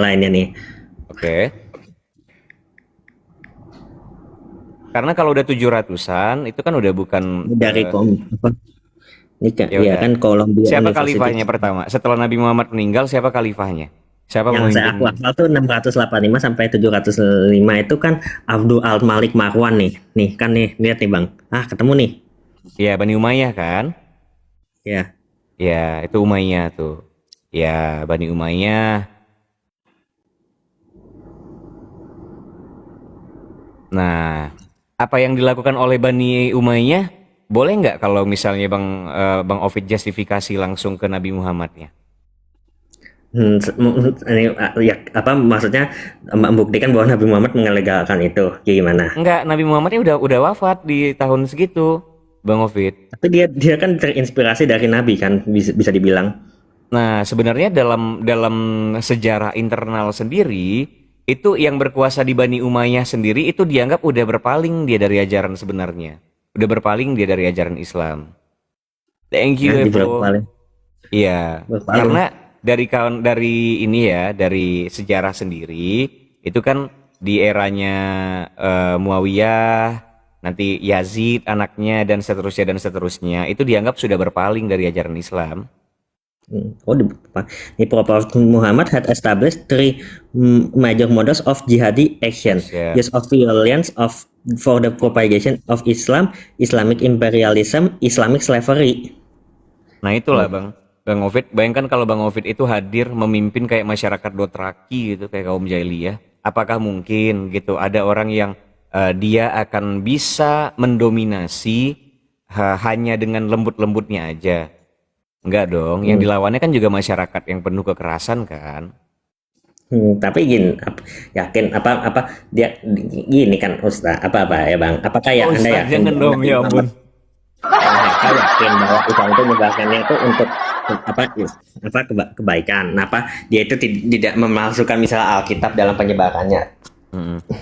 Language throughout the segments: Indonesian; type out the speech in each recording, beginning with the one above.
lainnya nih. Oke. Karena kalau udah 700-an itu kan udah bukan Dari apa, ini ya ya udah. kan Columbia Siapa University. khalifahnya pertama? Setelah Nabi Muhammad meninggal, siapa khalifahnya? Siapa Yang saya aku pemimpin? hafal tuh 685 sampai 705 itu kan Abdul Al Malik Marwan nih. Nih kan nih, lihat nih Bang. Ah, ketemu nih. Ya, Bani Umayyah kan? Ya. Ya, itu Umayyah tuh. Ya, Bani Umayyah. Nah, apa yang dilakukan oleh Bani Umayyah? Boleh nggak kalau misalnya Bang Ovid justifikasi langsung ke Nabi Muhammadnya? Ini ya apa maksudnya membuktikan bahwa Nabi Muhammad mengelegalkan itu gimana? Enggak, Nabi Muhammadnya udah wafat di tahun segitu, Bang Ovid. Tapi dia dia kan terinspirasi dari Nabi kan bisa dibilang. Nah, sebenarnya dalam dalam sejarah internal sendiri, itu yang berkuasa di Bani Umayyah sendiri itu dianggap udah berpaling dia dari ajaran sebenarnya. Udah berpaling dia dari ajaran Islam. Thank you Nah, di berapa Evo. kali Iya, berpaling. karena dari ini ya, dari sejarah sendiri itu kan di eranya Muawiyah, nanti Yazid anaknya dan seterusnya itu dianggap sudah berpaling dari ajaran Islam. Oh, the Prophet Muhammad had established three major models of jihadi action: Ya. use of violence of for the propagation of Islam, Islamic imperialism, Islamic slavery. Nah itulah Nih, Bang Ovid, bayangkan kalau Bang Ovid itu hadir memimpin kayak masyarakat Dothraki gitu, kayak kaum jahiliyah. Apakah mungkin gitu ada orang yang dia akan bisa mendominasi hanya dengan lembut-lembutnya aja? Enggak dong, yang hmm, dilawannya kan juga masyarakat yang penuh kekerasan kan? tapi gini, yakin apa dia gini kan Ustaz, apa ya Bang? Apakah ya Oh Anda Ustaz, yakin jangan bahwa dong, Nabi ya Muhammad ampun. Saya yakin bahwa Islam itu menyebarkannya itu untuk apa kebaikan. Nah, apa dia itu tidak memalsukan misalnya Alkitab dalam penyebarannya.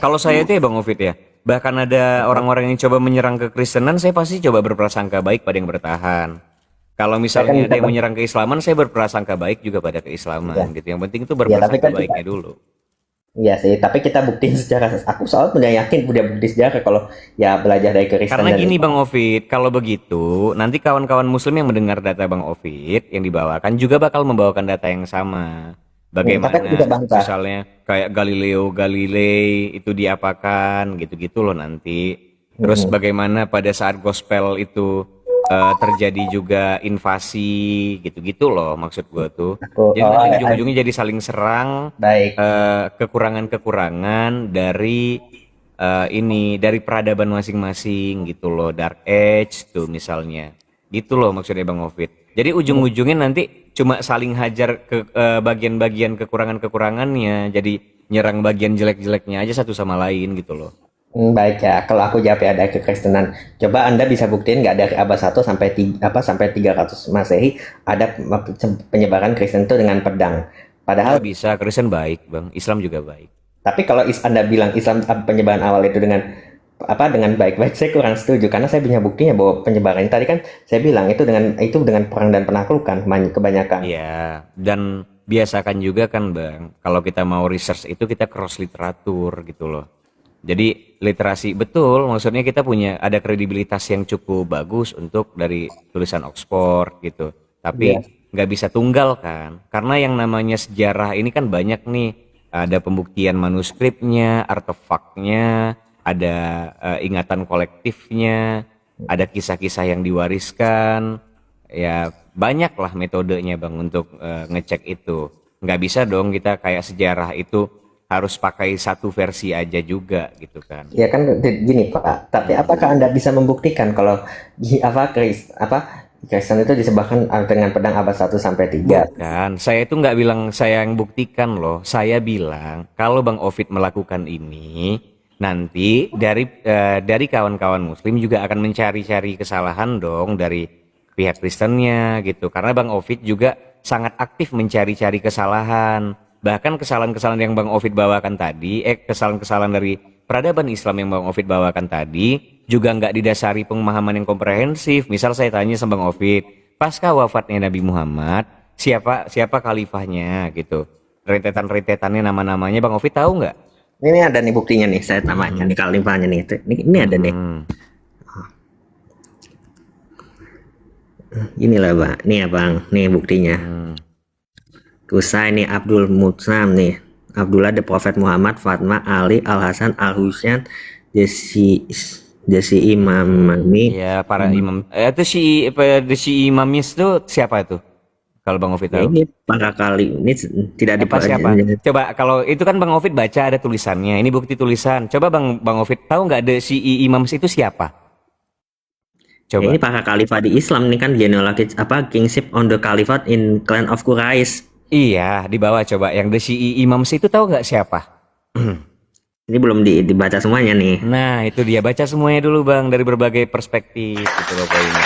Kalau saya itu ya Bang Ovid ya, bahkan ada orang-orang yang coba menyerang kekristenan, saya pasti coba berprasangka baik pada yang bertahan. Kalau Saya kan misalnya ada bisa yang menyerang keislaman, saya berprasangka baik juga pada ya, keislaman gitu. Yang penting itu ya tapi berprasangka kan kita baiknya dulu. iya sih, tapi kita buktiin secara aku soal udah yakin udah bukti sejarah kalau ya belajar dari Kristen Karena dan gini Islam. Bang Ovid, kalau begitu nanti kawan-kawan muslim yang mendengar data Bang Ovid yang dibawakan juga bakal membawakan data yang sama. Tapi aku bisa Bagaimana bantah. misalnya kayak Galileo Galilei itu diapakan gitu-gitu loh nanti. Terus Hmm, bagaimana pada saat gospel itu terjadi juga invasi gitu-gitu loh maksud gua tuh. aku Jadi oh, nanti ujung-ujungnya jadi saling serang baik. kekurangan-kekurangan dari peradaban masing-masing gitu loh, Dark Age tuh misalnya gitu loh maksudnya Bang Ovid. Jadi ujung-ujungnya nanti cuma saling hajar ke bagian-bagian kekurangan-kekurangannya, jadi nyerang bagian jelek-jeleknya aja satu sama lain gitu loh. Baik ya, kalau aku jawab ya dari kekristenan. Coba Anda bisa buktiin nggak dari abad 1 sampai sampai 300 Masehi ada penyebaran Kristen itu dengan pedang. Nggak Padahal bisa, Kristen baik Bang, Islam juga baik. tapi kalau Anda bilang Islam penyebaran awal itu dengan baik-baik, saya kurang setuju karena saya punya buktinya bahwa penyebaran tadi kan saya bilang itu dengan perang dan penaklukan kebanyakan. Iya, dan biasakan juga kan Bang, kalau kita mau research itu kita cross literatur gitu loh. Jadi literasi betul, maksudnya kita punya ada kredibilitas yang cukup bagus untuk dari tulisan Oxford gitu. Iya. Tapi nggak bisa tunggal kan, karena yang namanya sejarah ini kan banyak nih. Ada pembuktian manuskripnya, artefaknya, ada ingatan kolektifnya, ada kisah-kisah yang diwariskan. Ya banyak lah metodenya bang untuk ngecek itu. Nggak bisa dong kita kayak sejarah itu harus pakai satu versi aja juga gitu kan. Ya kan gini Pak, tapi apakah Anda bisa membuktikan kalau Kristen itu disebabkan dengan pedang abad 1 sampai 3? Bukan, saya itu nggak bilang saya yang buktikan loh. Saya bilang kalau Bang Ovid melakukan ini, nanti dari kawan-kawan Muslim juga akan mencari-cari kesalahan dong dari pihak Kristennya gitu. Karena Bang Ovid juga sangat aktif mencari-cari kesalahan. Bahkan kesalahan-kesalahan yang Bang Ovid bawakan tadi, kesalahan-kesalahan dari peradaban Islam yang Bang Ovid bawakan tadi juga nggak didasari pemahaman yang komprehensif. Misal saya tanya sama Bang Ovid, pasca wafatnya Nabi Muhammad, siapa siapa khalifahnya gitu. rentetan-rentetannya nama-namanya Bang Ovid tahu nggak? Ini ada nih buktinya nih, saya namanya nih khalifahnya nih. Ini ada nih. Hmm. Inilah bang, nih ya bang, nih buktinya. Kusai nih Abdul Mutsam nih, Abdullah the Prophet Muhammad, Fatma, Ali, Al Hasan, Al Husain, Jesi Imam ini. Ya para imam. Itu si imamnya itu siapa tuh? Kalau Bang Ovid Ya tahu. ini para kali ini tidak Siapa? Coba kalau itu kan Bang Ovid baca ada tulisannya. Ini bukti tulisan. Coba Bang Ovid tahu nggak ada si imam itu siapa? Ya, Coba. ini para khalifah di Islam nih kan genealogi apa kingship on the caliphate in clan of Quraisy. Iya, di bawah coba. Yang the si imam itu tahu nggak siapa? Ini belum dibaca semuanya nih. Nah, itu dia baca semuanya dulu Bang dari berbagai perspektif gitu loh poinnya.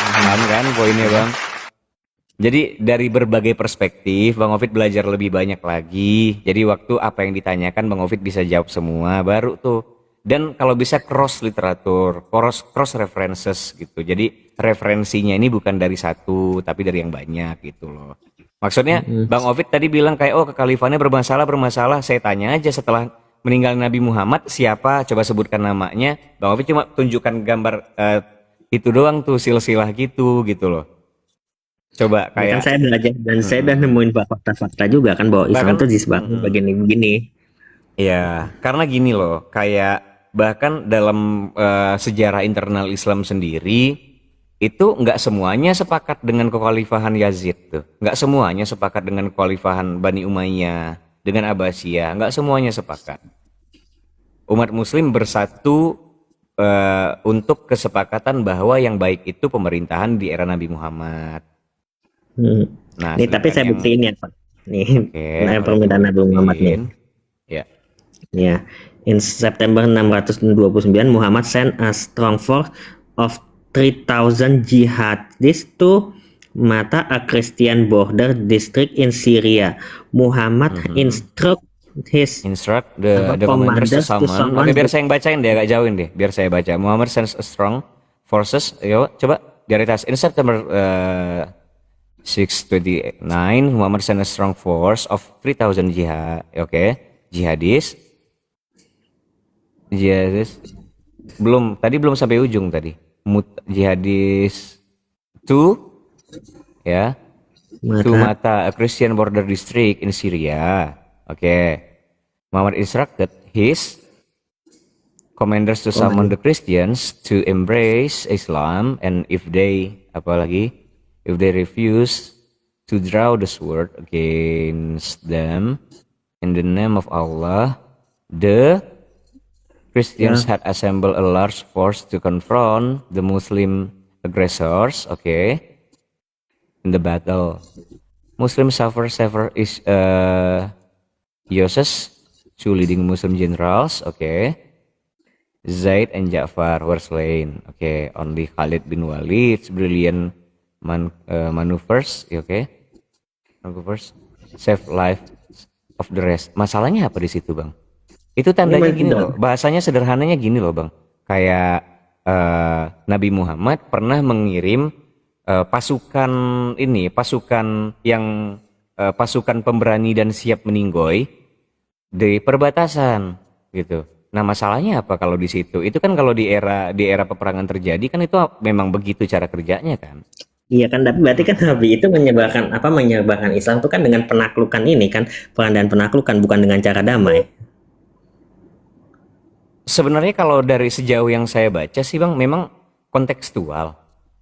Paham kan poinnya Bang? Jadi dari berbagai perspektif Bang Ovid belajar lebih banyak lagi. Jadi waktu apa yang ditanyakan Bang Ovid bisa jawab semua baru tuh. Dan kalau bisa cross literatur, cross references gitu. Jadi referensinya ini bukan dari satu tapi dari yang banyak gitu loh. Maksudnya Bang Ovid tadi bilang kayak oh kekhalifahannya bermasalah. Saya tanya aja setelah meninggal Nabi Muhammad siapa? Coba sebutkan namanya. Bang Ovid cuma tunjukkan gambar itu doang tuh silsilah gitu loh. Coba Ya kan kayak saya belajar dan saya udah nemuin fakta-fakta juga kan bahwa Islam bahkan itu disebabkan begini-begini. ya karena gini loh kayak bahkan dalam sejarah internal Islam sendiri itu nggak semuanya sepakat dengan kekhalifahan Yazid tuh, nggak semuanya sepakat dengan kekhalifahan Bani Umayyah dengan Abbasiyah, nggak semuanya sepakat. Umat Muslim bersatu untuk kesepakatan bahwa yang baik itu pemerintahan di era Nabi Muhammad. Nah, Nih tapi sedangkan saya yang buktiin ya Pak. Nih oke, nah, boleh permintaan Nabi Muhammad nih. dibuktiin. Ya. Ya. In September 629 Muhammad sent a strong force of 3,000 jihadists to Mata, a Christian border district in Syria. Muhammad instruct his Instruct the commanders to commanders to summon. summon Oke, biar saya yang bacain deh, agak jauhin deh. Biar saya baca. Muhammad sends a strong forces. Yo, coba di atas. In September 629, Muhammad sent a strong force of 3,000 jihadis. Belum sampai ujung tadi. Jihadis to ya to Mata, a Christian border district in Syria. Oke. Muhammad instructed his commanders to summon the Christians to embrace Islam, and if they refuse to draw the sword against them in the name of Allah, the Christians had assembled a large force to confront the Muslim aggressors, in the battle. Muslims suffered several losses. Two leading Muslim generals, Zaid and Ja'far were slain. Only Khalid bin Walid's brilliant maneuvers, maneuvers save life of the rest. Masalahnya apa di situ, Bang? Itu tandanya gini loh, bahasanya sederhananya gini loh, Bang. Kayak Nabi Muhammad pernah mengirim pasukan pemberani dan siap meninggoy di perbatasan gitu. Nah, masalahnya apa kalau di situ? Itu kan kalau di era peperangan terjadi kan itu memang begitu cara kerjanya kan. Iya kan, tapi berarti kan Nabi itu menyebarkan Islam itu kan dengan penaklukan ini kan, perang dan penaklukan, bukan dengan cara damai. Sebenarnya kalau dari sejauh yang saya baca sih Bang, memang kontekstual.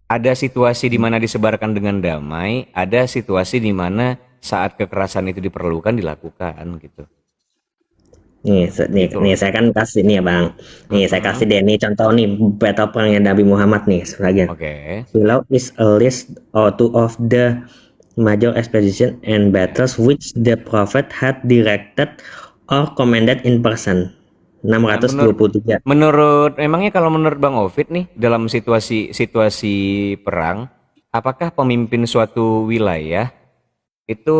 Ada situasi di mana disebarkan dengan damai, ada situasi di mana saat kekerasan itu diperlukan dilakukan gitu. Nih saya kan kasih nih ya Bang. Nih saya kasih deh nih contoh nih battle perangnya Nabi Muhammad nih sebagian. Below is a list or two of the major expedition and battles which the Prophet had directed or commanded in person. 623. Memangnya kalau menurut Bang Ovid nih dalam situasi perang, apakah pemimpin suatu wilayah itu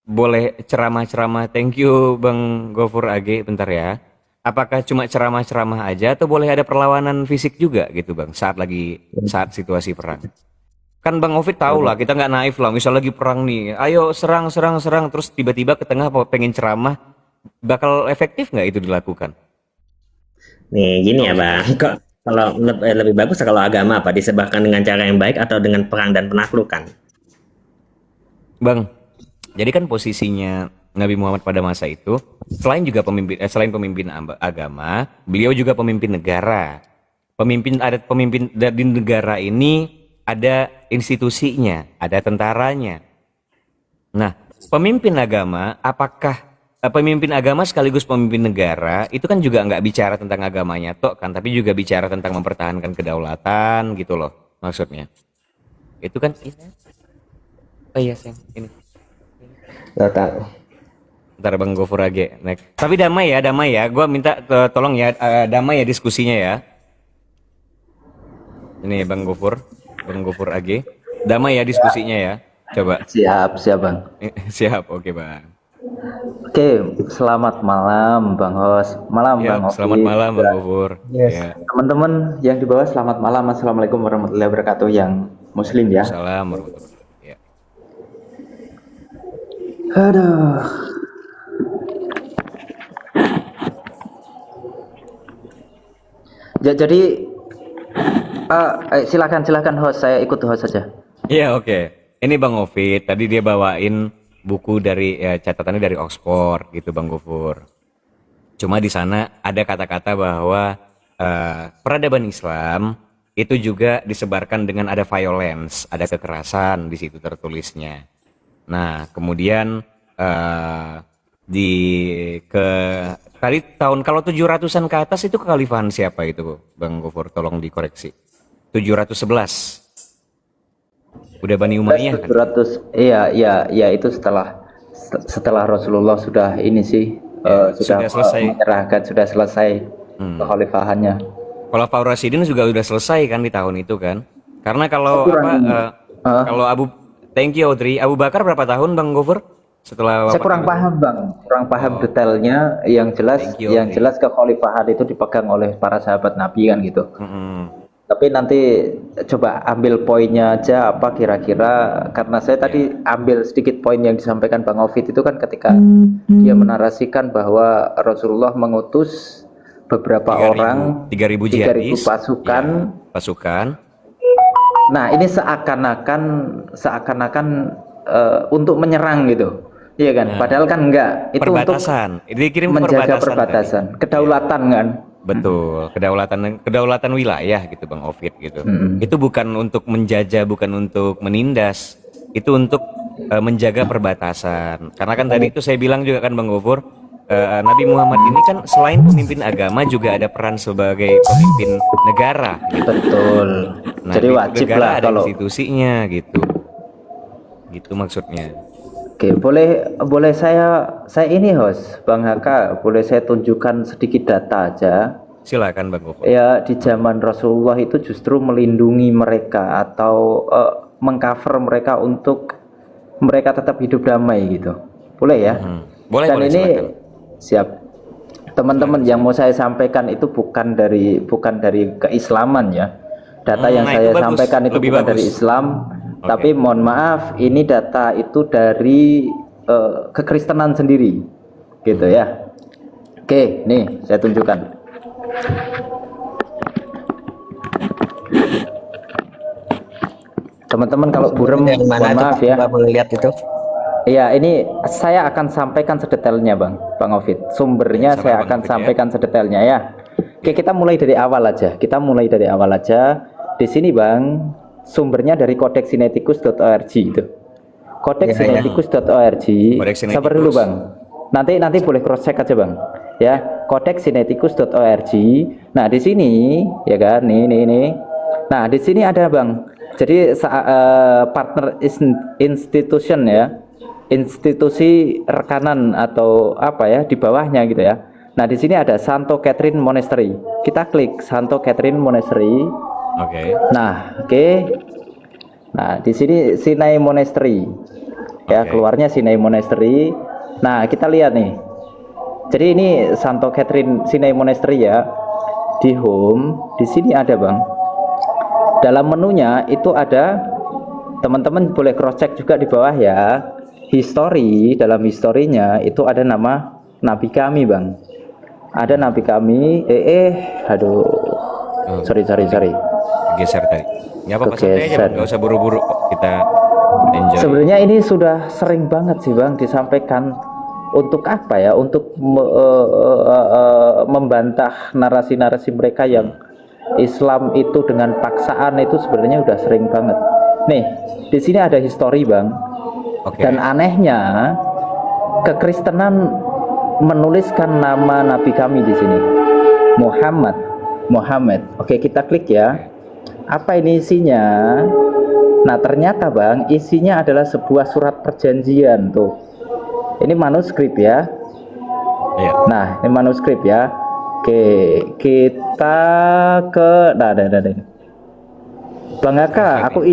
boleh ceramah-ceramah? Thank you Bang Gofur AG, bentar ya. Apakah cuma ceramah-ceramah aja atau boleh ada perlawanan fisik juga gitu Bang saat situasi perang? Kan Bang Ovid tahu lah, kita nggak naif lah. Misal lagi perang nih, ayo serang, serang, serang, terus tiba-tiba ke tengah pengen ceramah, bakal efektif nggak itu dilakukan? Nih gini ya Kalau Bang, seperti itu. kok kalau lebih bagus kalau agama apa disebarkan dengan cara yang baik atau dengan perang dan penaklukan? Bang, jadi kan posisinya Nabi Muhammad pada masa itu, selain pemimpin agama, beliau juga pemimpin negara. Pemimpin di negara ini ada institusinya, ada tentaranya. Nah, pemimpin agama, pemimpin agama sekaligus pemimpin negara itu kan juga nggak bicara tentang agamanya tok kan, tapi juga bicara tentang mempertahankan kedaulatan gitu loh maksudnya. Itu kan ini. Oh iya, Sen, ini. Lo tahu. Ntar Bang Gofur aja next. Tapi damai ya. Gua minta tolong ya, damai ya diskusinya ya. Ini Bang Gofur AG. Damai ya diskusinya ya. Coba. Siap, siap Bang. Siap, oke Bang. Oke, selamat malam Bang Hos. Malam Ya, Bang selamat Ovi. malam Bang Gofur. Yes. Ya. Teman-teman yang di bawah selamat malam. Assalamualaikum warahmatullahi wabarakatuh yang muslim ya. Salam warahmatullahi wabarakatuh. Ya. Aduh. Jadi silakan host, saya ikut host saja. Iya, oke. Ini Bang Ovid, tadi dia bawain buku dari catatannya dari Oxford gitu Bang Gofur. Cuma di sana ada kata-kata bahwa peradaban Islam itu juga disebarkan dengan ada violence, ada kekerasan di situ tertulisnya. Nah, kemudian di ke tadi tahun kalau 700-an ke atas itu kekhalifahan siapa itu Bang Gofur? Tolong dikoreksi. 711. Udah Bani Umayyah kan? 700, iya itu setelah Rasulullah sudah ini sih sudah selesai. menyerahkan, sudah selesai kekhalifahannya. Khulafaur Rasyidin juga udah selesai kan di tahun itu kan? Karena kalau kalau thank you Audrey, Abu Bakar berapa tahun Bang Gofur setelah Saya wafat kurang Nabi? paham Bang, kurang paham detailnya. Yang Thank you, Audrey. jelas kekhalifahan itu dipegang oleh para sahabat Nabi kan gitu. Tapi nanti coba ambil poinnya aja apa kira-kira, karena saya tadi ambil sedikit poin yang disampaikan Bang Ovid itu kan ketika dia menarasikan bahwa Rasulullah mengutus beberapa 3.000 orang 3.000 3.000 jihadis, pasukan. ya, pasukan. Nah, ini seakan-akan untuk menyerang gitu. Iya kan? Padahal kan enggak. Itu Perbatasan. untuk Dikirim ke menjaga perbatasan perbatasan, tadi. kedaulatan kan. Betul, kedaulatan wilayah gitu Bang Ovid gitu. Itu bukan untuk menjajah, bukan untuk menindas. Itu untuk menjaga perbatasan. Karena kan tadi itu saya bilang juga kan Bang Gofur, Nabi Muhammad ini kan selain pemimpin agama juga ada peran sebagai pemimpin negara gitu. Betul. Nah, Jadi di wajib negara lah ada kalau institusinya gitu. Gitu maksudnya. Oke, boleh saya ini host Bang Haka, boleh saya tunjukkan sedikit data aja. Silakan Bang Gofur. Ya, di zaman Rasulullah itu justru melindungi mereka atau mengcover mereka untuk mereka tetap hidup damai gitu. Boleh ya? Boleh, Dan boleh, ini silakan. siap. Teman-teman, yang mau saya sampaikan itu bukan dari keislaman ya. Data yang Nah, saya itu bagus, sampaikan itu lebih bukan bagus. dari Islam, Oke. tapi mohon maaf, ini data itu dari kekristenan sendiri, gitu ya. Oke, nih saya tunjukkan. Teman-teman kalau burem, Dari mana mohon tuh maaf Pak, ya. Bapak melihat itu? Iya, ini saya akan sampaikan sedetailnya, Bang Ovid. Sumbernya Ya, sama saya Bang akan Ovid, ya. sampaikan sedetailnya ya. Oke, kita mulai dari awal aja. Di sini, Bang, sumbernya dari kodeksinetikus.org itu. Kodeksinetikus.org. Kodeks Sinetikus. Sabar dulu, Bang. Nanti boleh cross check aja, Bang. Ya, kodeksinetikus.org. Nah, di sini ya kan, nih. Nah, di sini ada, Bang. Jadi partner institution ya. Institusi rekanan atau apa ya di bawahnya gitu ya. Nah, di sini ada Santo Catherine Monastery. Kita klik Santo Catherine Monastery. Oke. Nah, oke. Nah, di sini Sinai Monastery. Ya, Oke. keluarnya Sinai Monastery. Nah, kita lihat nih. Jadi ini Santo Catherine Sinai Monastery ya. Di home, di sini ada, Bang. Dalam menunya itu ada teman-teman boleh cross check juga di bawah ya. Dalam historinya itu ada nama nabi kami, Bang. Ada nabi kami. Aduh. Sorry. Geser tadi. Nggak apa-apa, santai aja, Bang. Nggak usah buru-buru kok. Kita enjoy. Sebenarnya ini sudah sering banget sih, Bang, disampaikan untuk apa ya? Untuk membantah narasi-narasi mereka yang Islam itu dengan paksaan itu sebenarnya udah sering banget. Nih, di sini ada histori, Bang. Dan anehnya kekristenan menuliskan nama nabi kami di sini. Muhammad. Oke, kita klik ya. Apa ini isinya? Nah, ternyata, Bang, isinya adalah sebuah surat perjanjian tuh. Ini manuskrip ya. Nah, ini manuskrip ya. Oke, kita ke Bang Aka, aku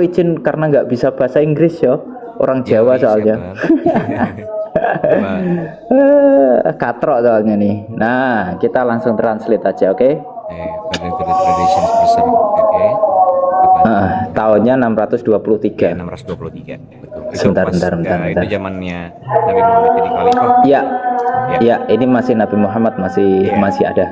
izin karena nggak bisa bahasa Inggris ya, orang Jawa soalnya. Katrok soalnya nih. Nah, kita langsung translate aja, oke? Tahunnya 623. 623. Betul. Sebentar. Itu zamannya Nabi Muhammad jadi khalifah. Iya, ini masih Nabi Muhammad masih ada.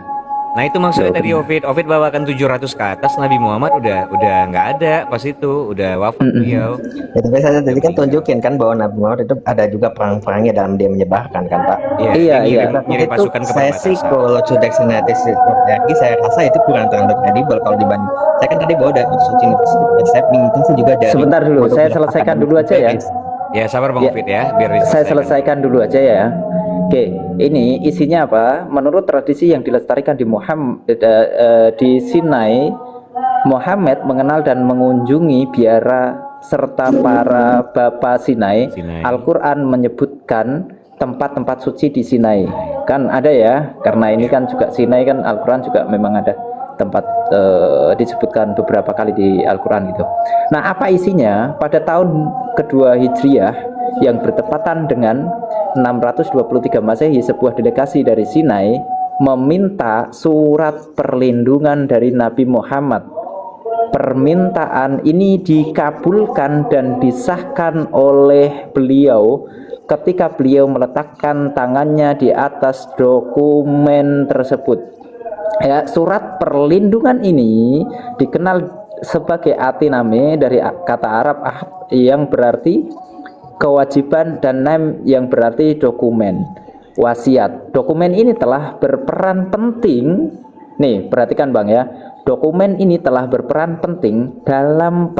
Nah, itu maksudnya tadi Ovid bawakan 700 ke atas, Nabi Muhammad udah nggak ada pas itu, udah wafat beliau. Ya, tapi saya tadi kan tunjukin kan bahwa Nabi Muhammad itu ada juga perang-perangnya dalam dia menyebarkan kan, Pak. Iya. Ngirim pasukan ke saya sih kalau sudah senatis lagi saya rasa itu kurang terlalu kredibel kalau dibanding. Saya kan tadi bawa dari suci saya minta juga dari. Sebentar dulu, saya selesaikan dulu aja ya. Ya, sabar Bang Ovid ya, biar saya selesaikan dulu aja ya. Oke, ini isinya apa? Menurut tradisi yang dilestarikan di Sinai, Muhammad mengenal dan mengunjungi biara serta para bapa Sinai. Al-Quran menyebutkan tempat-tempat suci di Sinai. Kan ada ya, karena ini kan juga Sinai kan Al-Quran juga memang ada tempat disebutkan beberapa kali di Al-Quran gitu. Nah, apa isinya? Pada tahun kedua Hijriah yang bertepatan dengan 623 Masehi, sebuah delegasi dari Sinai meminta surat perlindungan dari Nabi Muhammad. Permintaan ini dikabulkan dan disahkan oleh beliau ketika beliau meletakkan tangannya di atas dokumen tersebut. Ya, surat perlindungan ini dikenal sebagai atiname dari kata Arab ahd yang berarti kewajiban dan nam yang berarti dokumen wasiat. Dokumen ini telah berperan penting. Nih, perhatikan Bang ya. Dokumen ini telah berperan penting dalam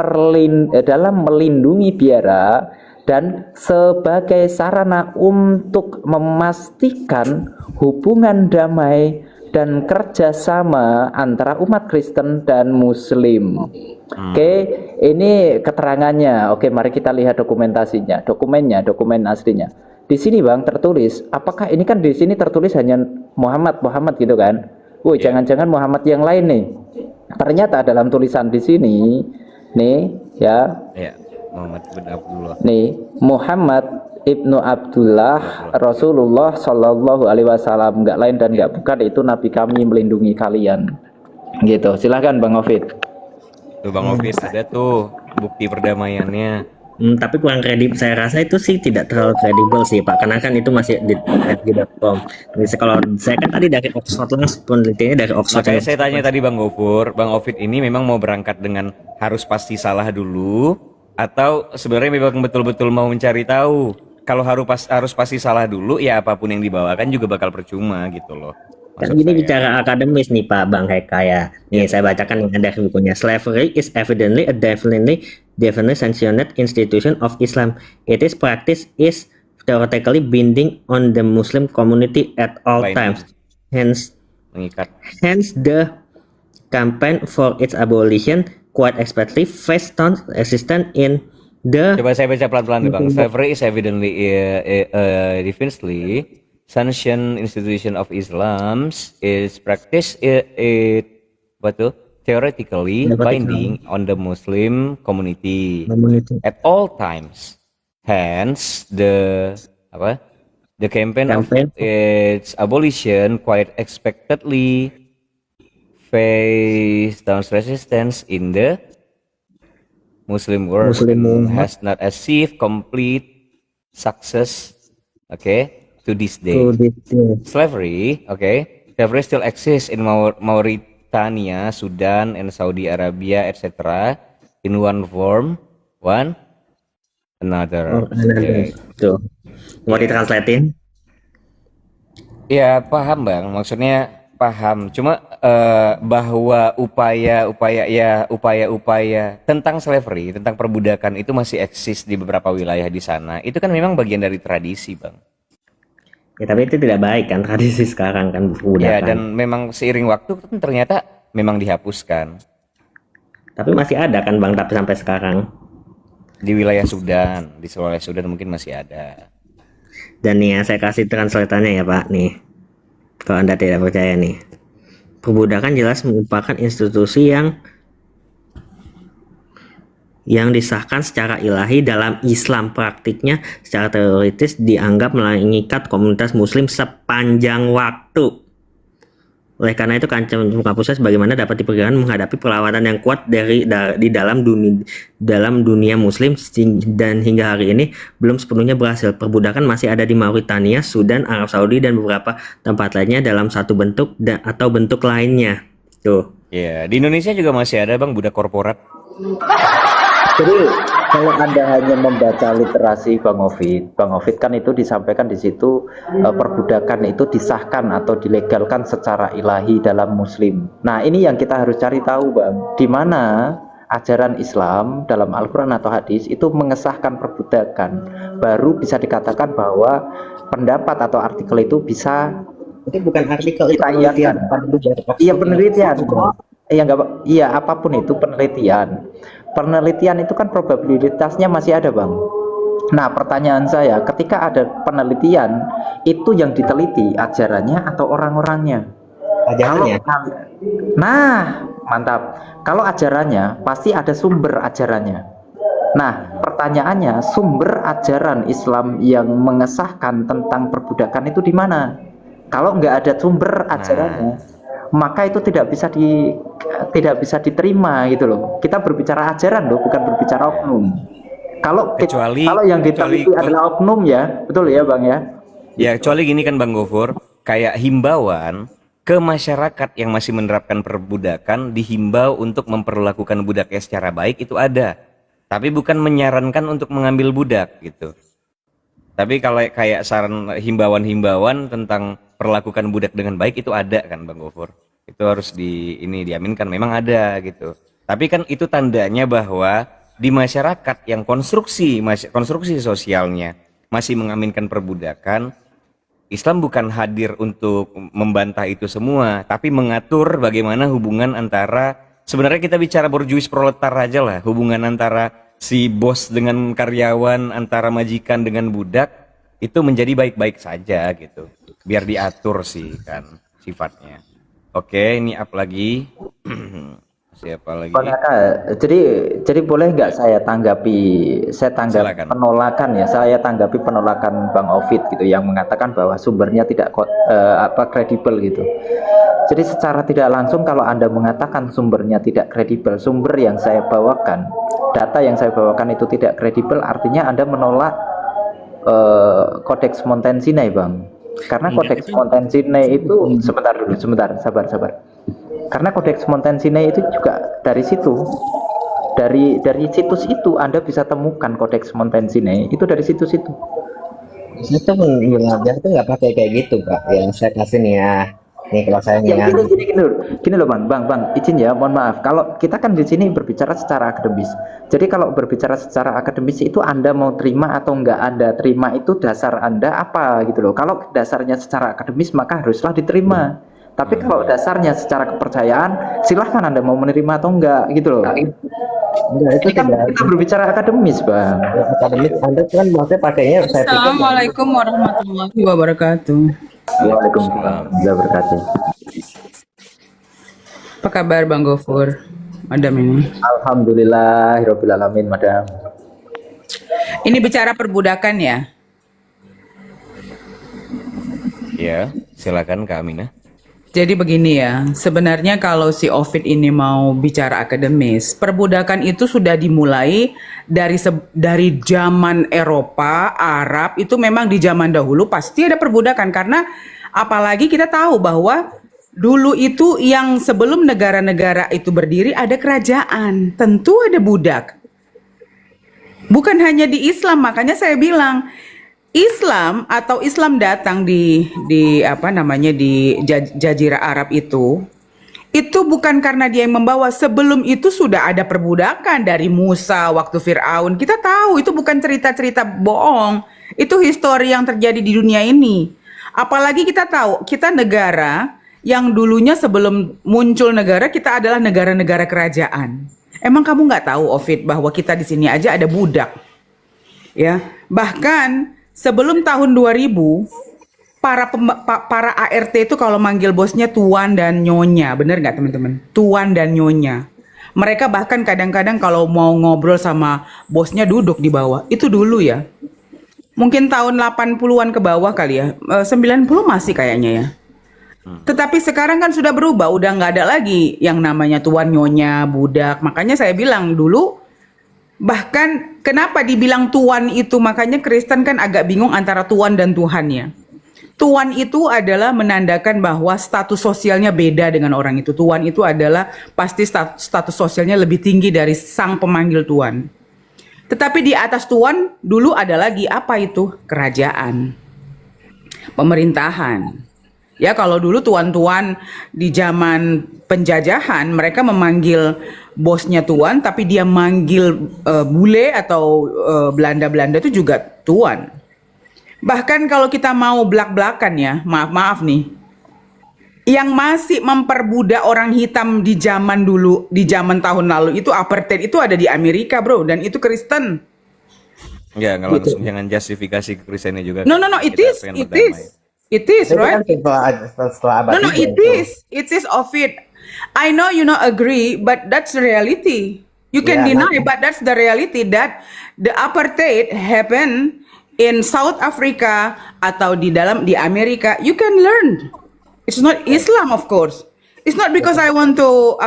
melindungi biara dan sebagai sarana untuk memastikan hubungan damai dan kerjasama antara umat Kristen dan Muslim. Oke, ini keterangannya. Oke, mari kita lihat dokumentasinya, dokumen aslinya. Di sini Bang tertulis, apakah ini kan di sini tertulis hanya Muhammad gitu kan? Woi, jangan-jangan Muhammad yang lain nih. Ternyata dalam tulisan di sini, nih ya. Muhammad bin Abdullah. Nih, Muhammad Ibnu Abdullah Rasulullah Shallallahu Alaihi Wasallam, nggak lain dan nggak bukan, itu Nabi kami melindungi kalian. Gitu. Silahkan Bang Ovid. Tuh Bang Ovid, ada tuh bukti perdamaiannya. Tapi kurang kredibel, saya rasa itu sih tidak terlalu kredibel sih Pak, karena kan itu masih di .com. Kalau saya kan tadi dari Oxford, langsung penelitiannya dari Oxford. Makanya saya tanya tadi Bang Ovid ini memang mau berangkat dengan harus pasti salah dulu, atau sebenarnya memang betul-betul mau mencari tahu? Kalau harus pasti salah dulu, ya apapun yang dibawakan juga bakal percuma gitu loh. Kan ini bicara akademis nih Pak Bang Heka ya. Nih saya bacakan yang dari bukunya. Slavery is evidently a definitely sanctioned institution of Islam. Its practice is theoretically binding on the Muslim community at all times. Hence the campaign for its abolition quite expectedly faced resistance in the. Coba saya baca pelan-pelan Bang. Slavery is evidently defensively sanctioned institution of Islam. Is practice theoretically binding on the Muslim community at all times. Hence the campaign of its abolition quite expectedly face down resistance in the Muslim world Muslim has not achieved complete success, okay, to this day. to this day. Slavery, okay, slavery still exists in Mauritania, Sudan, and Saudi Arabia, etc. in one form, one another. Oh, another. Okay. Tuh. Mau ditranslatein? Ya paham bang, maksudnya paham. Cuma bahwa upaya-upaya tentang slavery, tentang perbudakan itu masih eksis di beberapa wilayah di sana. Itu kan memang bagian dari tradisi bang. Ya, tapi itu tidak baik kan tradisi sekarang kan Ya perbudakan. dan memang seiring waktu kan ternyata memang dihapuskan Tapi masih ada kan bang, tapi sampai sekarang. di wilayah Sudan, di wilayah Sudan mungkin masih ada. Dan nih ya, saya kasih translatannya ya Pak nih. Kalau Anda tidak percaya nih. Perbudakan jelas merupakan institusi yang disahkan secara ilahi dalam Islam. Praktiknya secara teoritis dianggap mengikat komunitas muslim sepanjang waktu. Oleh karena itu kancam menghapusnya sebagaimana dapat diperkirakan menghadapi perlawanan yang kuat di dalam dunia muslim dan hingga hari ini belum sepenuhnya berhasil. Perbudakan masih ada di Mauritania, Sudan, Arab Saudi dan beberapa tempat lainnya dalam satu bentuk atau bentuk lainnya. Tuh. Ya di Indonesia juga masih ada bang budak korporat. Jadi kalau Anda hanya membaca literasi Bang Ovid kan itu disampaikan di situ perbudakan itu disahkan atau dilegalkan secara ilahi dalam Muslim. Nah ini yang kita harus cari tahu Bang, di mana ajaran Islam dalam Al-Quran atau hadis itu mengesahkan perbudakan, baru bisa dikatakan bahwa pendapat atau artikel itu bisa Itu bukan artikel, itu kita penelitian. Iya penelitian. Iya apapun itu penelitian. Penelitian itu kan probabilitasnya masih ada Bang. Nah pertanyaan saya, ketika ada penelitian, itu yang diteliti ajarannya atau orang-orangnya? Ajarannya. Nah mantap. Kalau ajarannya pasti ada sumber ajarannya. Nah pertanyaannya, sumber ajaran Islam yang mengesahkan tentang perbudakan itu di mana? Kalau nggak ada sumber ajarannya, maka itu tidak bisa diterima gitu loh. Kita berbicara ajaran loh, bukan berbicara oknum. Kalau yang diteliti adalah oknum ya, betul ya Bang ya? Ya kecuali gini kan Bang Gofur, kayak himbauan ke masyarakat yang masih menerapkan perbudakan, dihimbau untuk memperlakukan budaknya secara baik itu ada. Tapi bukan menyarankan untuk mengambil budak gitu. Tapi kalau kayak saran himbauan tentang perlakukan budak dengan baik itu ada kan Bang Gofur. Itu harus diaminkan memang ada gitu. Tapi kan itu tandanya bahwa di masyarakat yang konstruksi sosialnya masih mengaminkan perbudakan, Islam bukan hadir untuk membantah itu semua, tapi mengatur bagaimana hubungan antara, sebenarnya kita bicara borjuis proletar aja lah, hubungan antara si bos dengan karyawan, antara majikan dengan budak itu menjadi baik-baik saja gitu. Biar diatur sih kan sifatnya. Oke, ini up lagi. Siapa lagi? Jadi boleh nggak saya tanggapi Silakan. penolakan ya. Saya tanggapi penolakan Bang Ovid gitu yang mengatakan bahwa sumbernya tidak kredibel gitu. Jadi secara tidak langsung kalau Anda mengatakan sumbernya tidak kredibel, sumber yang saya bawakan, data yang saya bawakan itu tidak kredibel, artinya Anda menolak Codex Montaigne Bang. Karena Codex Montaigne itu sebentar, sabar. Karena Codex Montaigne itu juga dari situ, dari situs itu Anda bisa temukan Codex Montaigne itu dari situs itu. Itu mengajar itu nggak pakai kayak gitu Pak. Yang saya kasih nih ya. Nih kalau saya Gini loh Bang, izin ya, mohon maaf. Kalau kita kan di sini berbicara secara akademis. Jadi kalau berbicara secara akademis itu Anda mau terima atau enggak Anda terima itu dasar Anda apa gitu loh. Kalau dasarnya secara akademis maka haruslah diterima. Tapi kalau dasarnya secara kepercayaan, silahkan Anda mau menerima atau enggak gitu loh. Enggak, itu kan kita berbicara akademis Bang. Akademis Anda kan maksudnya pakainya saya pikir. Assalamualaikum warahmatullahi wabarakatuh. Waalaikumsalam warahmatullahi wabarakatuh. Apa kabar Bang Gofur? Madam ini. Alhamdulillahirabbil alamin, Madam. Ini bicara perbudakan ya? Ya, silakan Kak Aminah. Jadi begini ya, sebenarnya kalau si Ovid ini mau bicara akademis, perbudakan itu sudah dimulai dari zaman Eropa, Arab, itu memang di zaman dahulu pasti ada perbudakan karena apalagi kita tahu bahwa dulu itu yang sebelum negara-negara itu berdiri ada kerajaan, tentu ada budak. Bukan hanya di Islam, makanya saya bilang Islam atau Islam datang di apa namanya di Jazirah Arab itu bukan karena dia yang membawa. Sebelum itu sudah ada perbudakan dari Musa waktu Firaun. Kita tahu itu bukan cerita-cerita bohong. Itu histori yang terjadi di dunia ini. Apalagi kita tahu kita negara yang dulunya sebelum muncul negara kita adalah negara-negara kerajaan. Emang kamu nggak tahu, Ovid, bahwa kita di sini aja ada budak, ya? Bahkan sebelum tahun 2000, para ART itu kalau manggil bosnya tuan dan nyonya, bener nggak teman-teman? Tuan dan nyonya. Mereka bahkan kadang-kadang kalau mau ngobrol sama bosnya duduk di bawah. Itu dulu ya. Mungkin tahun 80-an ke bawah kali ya. 90 masih kayaknya ya. Tetapi sekarang kan sudah berubah, udah nggak ada lagi yang namanya tuan, nyonya, budak. Makanya saya bilang dulu, bahkan kenapa dibilang tuan itu, makanya Kristen kan agak bingung antara tuan dan Tuhannya. Tuan itu adalah menandakan bahwa status sosialnya beda dengan orang itu. Tuan itu adalah pasti status sosialnya lebih tinggi dari sang pemanggil Tuan. Tetapi di atas Tuan dulu ada lagi apa itu? Kerajaan, pemerintahan. Ya kalau dulu tuan-tuan di zaman penjajahan mereka memanggil bosnya tuan, tapi dia manggil bule atau Belanda-Belanda itu juga tuan. Bahkan kalau kita mau belak-belakan ya, maaf nih, yang masih memperbudak orang hitam di zaman dulu, di zaman tahun lalu itu apartheid itu ada di Amerika bro, dan itu Kristen. Ya nggak langsung jangan justifikasi ke Kristennya juga. No, it is, right? No, it is of it. I know you not agree, but that's the reality. You can deny, but that's the reality that the apartheid happened in South Africa atau di Amerika. You can learn. It's not Islam, of course. It's not because I want to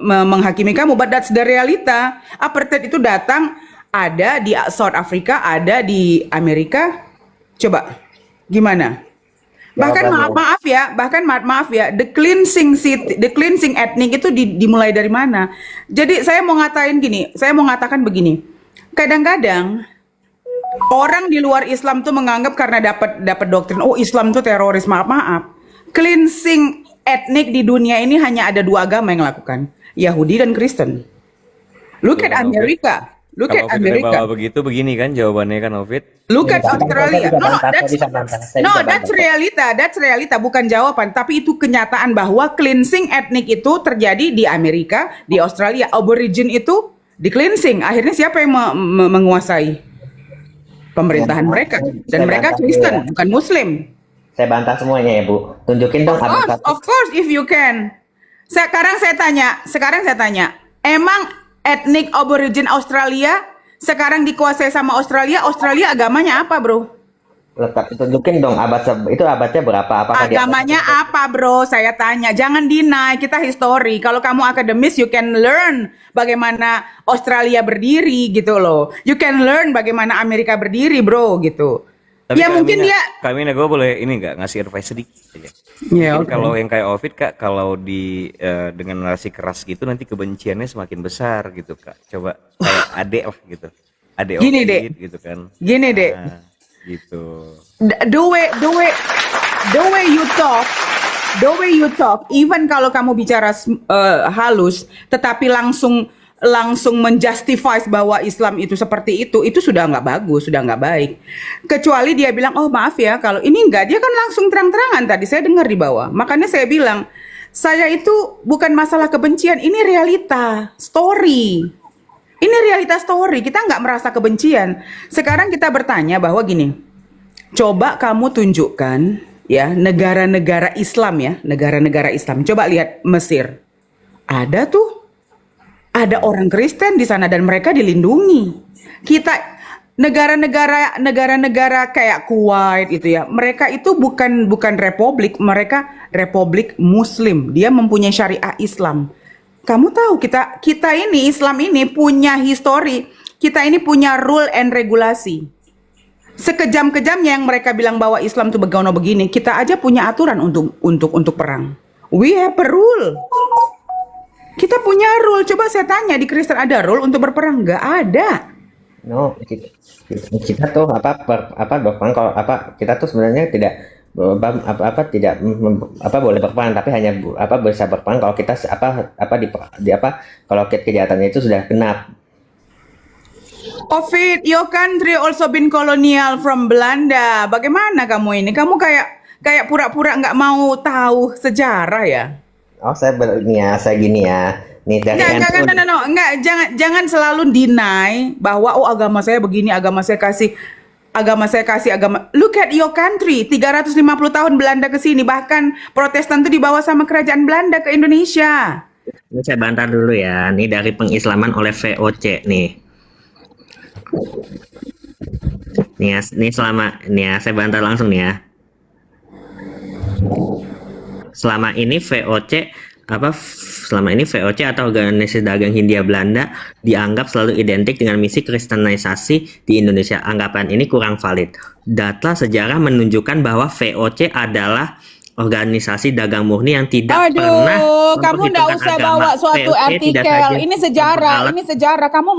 menghakimi kamu, but that's the realita. Apartheid itu datang ada di South Africa, ada di Amerika. Coba, gimana? Bahkan maaf ya, the cleansing ethnic itu dimulai dari mana? Jadi saya mau ngatakan begini. Kadang-kadang orang di luar Islam tuh menganggap karena dapat doktrin, oh Islam tuh teroris. Maaf. Cleansing etnik di dunia ini hanya ada dua agama yang melakukan, Yahudi dan Kristen. Look at Amerika. Look at Amerika. Kalau begitu begini kan jawabannya kan, Ovid? Look at Australia. That's realita. That's realita, bukan jawaban. Tapi itu kenyataan bahwa cleansing etnik itu terjadi di Amerika, di Australia. Aborigin itu di cleansing. Akhirnya siapa yang menguasai pemerintahan mereka? Dan mereka Kristen, bukan Muslim. Saya bantah semuanya ya Bu. Tunjukin dong. Of course, if you can. Sekarang saya tanya. Emang etnik aborigin Australia sekarang dikuasai sama Australia agamanya apa bro? Tunjukin dong itu abadnya berapa? Apakah agamanya apa bro? Saya tanya, jangan deny, kita history. Kalau kamu akademis, you can learn bagaimana Australia berdiri gitu loh. You can learn bagaimana Amerika berdiri bro gitu. Tapi ya mungkin kami gue boleh ini nggak ngasih advice sedikit aja. Ya, okay. Kalau yang kayak Ovid kak, kalau dengan narasi keras gitu nanti kebenciannya semakin besar gitu kak. Coba kayak adek lah gitu, adek gini Ovid dek, gitu kan. Gini dek, gitu. The way you talk, even kalau kamu bicara halus, tetapi langsung menjustify bahwa Islam itu seperti itu sudah nggak bagus, sudah nggak baik. Kecuali dia bilang, oh maaf ya, kalau ini enggak, dia kan langsung terang-terangan tadi saya dengar di bawah. Makanya saya bilang, saya itu bukan masalah kebencian, ini realita, story. Ini realita story, kita nggak merasa kebencian. Sekarang kita bertanya bahwa gini, coba kamu tunjukkan ya negara-negara Islam ya, negara-negara Islam. Coba lihat Mesir, ada tuh. Ada orang Kristen di sana dan mereka dilindungi. negara-negara kayak Kuwait itu ya, mereka itu bukan republik, mereka republik Muslim. Dia mempunyai syariah Islam. Kamu tahu kita ini Islam ini punya histori, kita ini punya rule and regulasi. Sekejam-kejamnya yang mereka bilang bahwa Islam itu begini, kita aja punya aturan untuk perang. We have a rule. Kita punya rule. Coba saya tanya, di Kristen ada rule untuk berperang? Nggak ada. No, kita tuh berperang kalau kita tuh sebenarnya tidak boleh berperang, tapi hanya bisa berperang kalau kita kalau kejahatannya itu sudah genap. Ovid, your country also been colonial from Belanda. Bagaimana kamu ini? Kamu kayak pura-pura nggak mau tahu sejarah ya? Oh, saya gini ya. Nih dari Enggak, jangan selalu deny bahwa agama saya begini, agama saya kasih. Look at your country, 350 tahun Belanda ke sini, bahkan Protestan itu dibawa sama kerajaan Belanda ke Indonesia. Ini saya bantah dulu ya. Nih dari pengislaman oleh VOC nih. Nih ya, saya bantah langsung nih ya. Selama ini VOC atau Organisasi Dagang Hindia Belanda dianggap selalu identik dengan misi kristenisasi di Indonesia. Anggapan ini kurang valid. Data sejarah menunjukkan bahwa VOC adalah organisasi dagang murni yang tidak pernah kamu nggak usah agama. bawa suatu VOC artikel. Ini sejarah. Kamu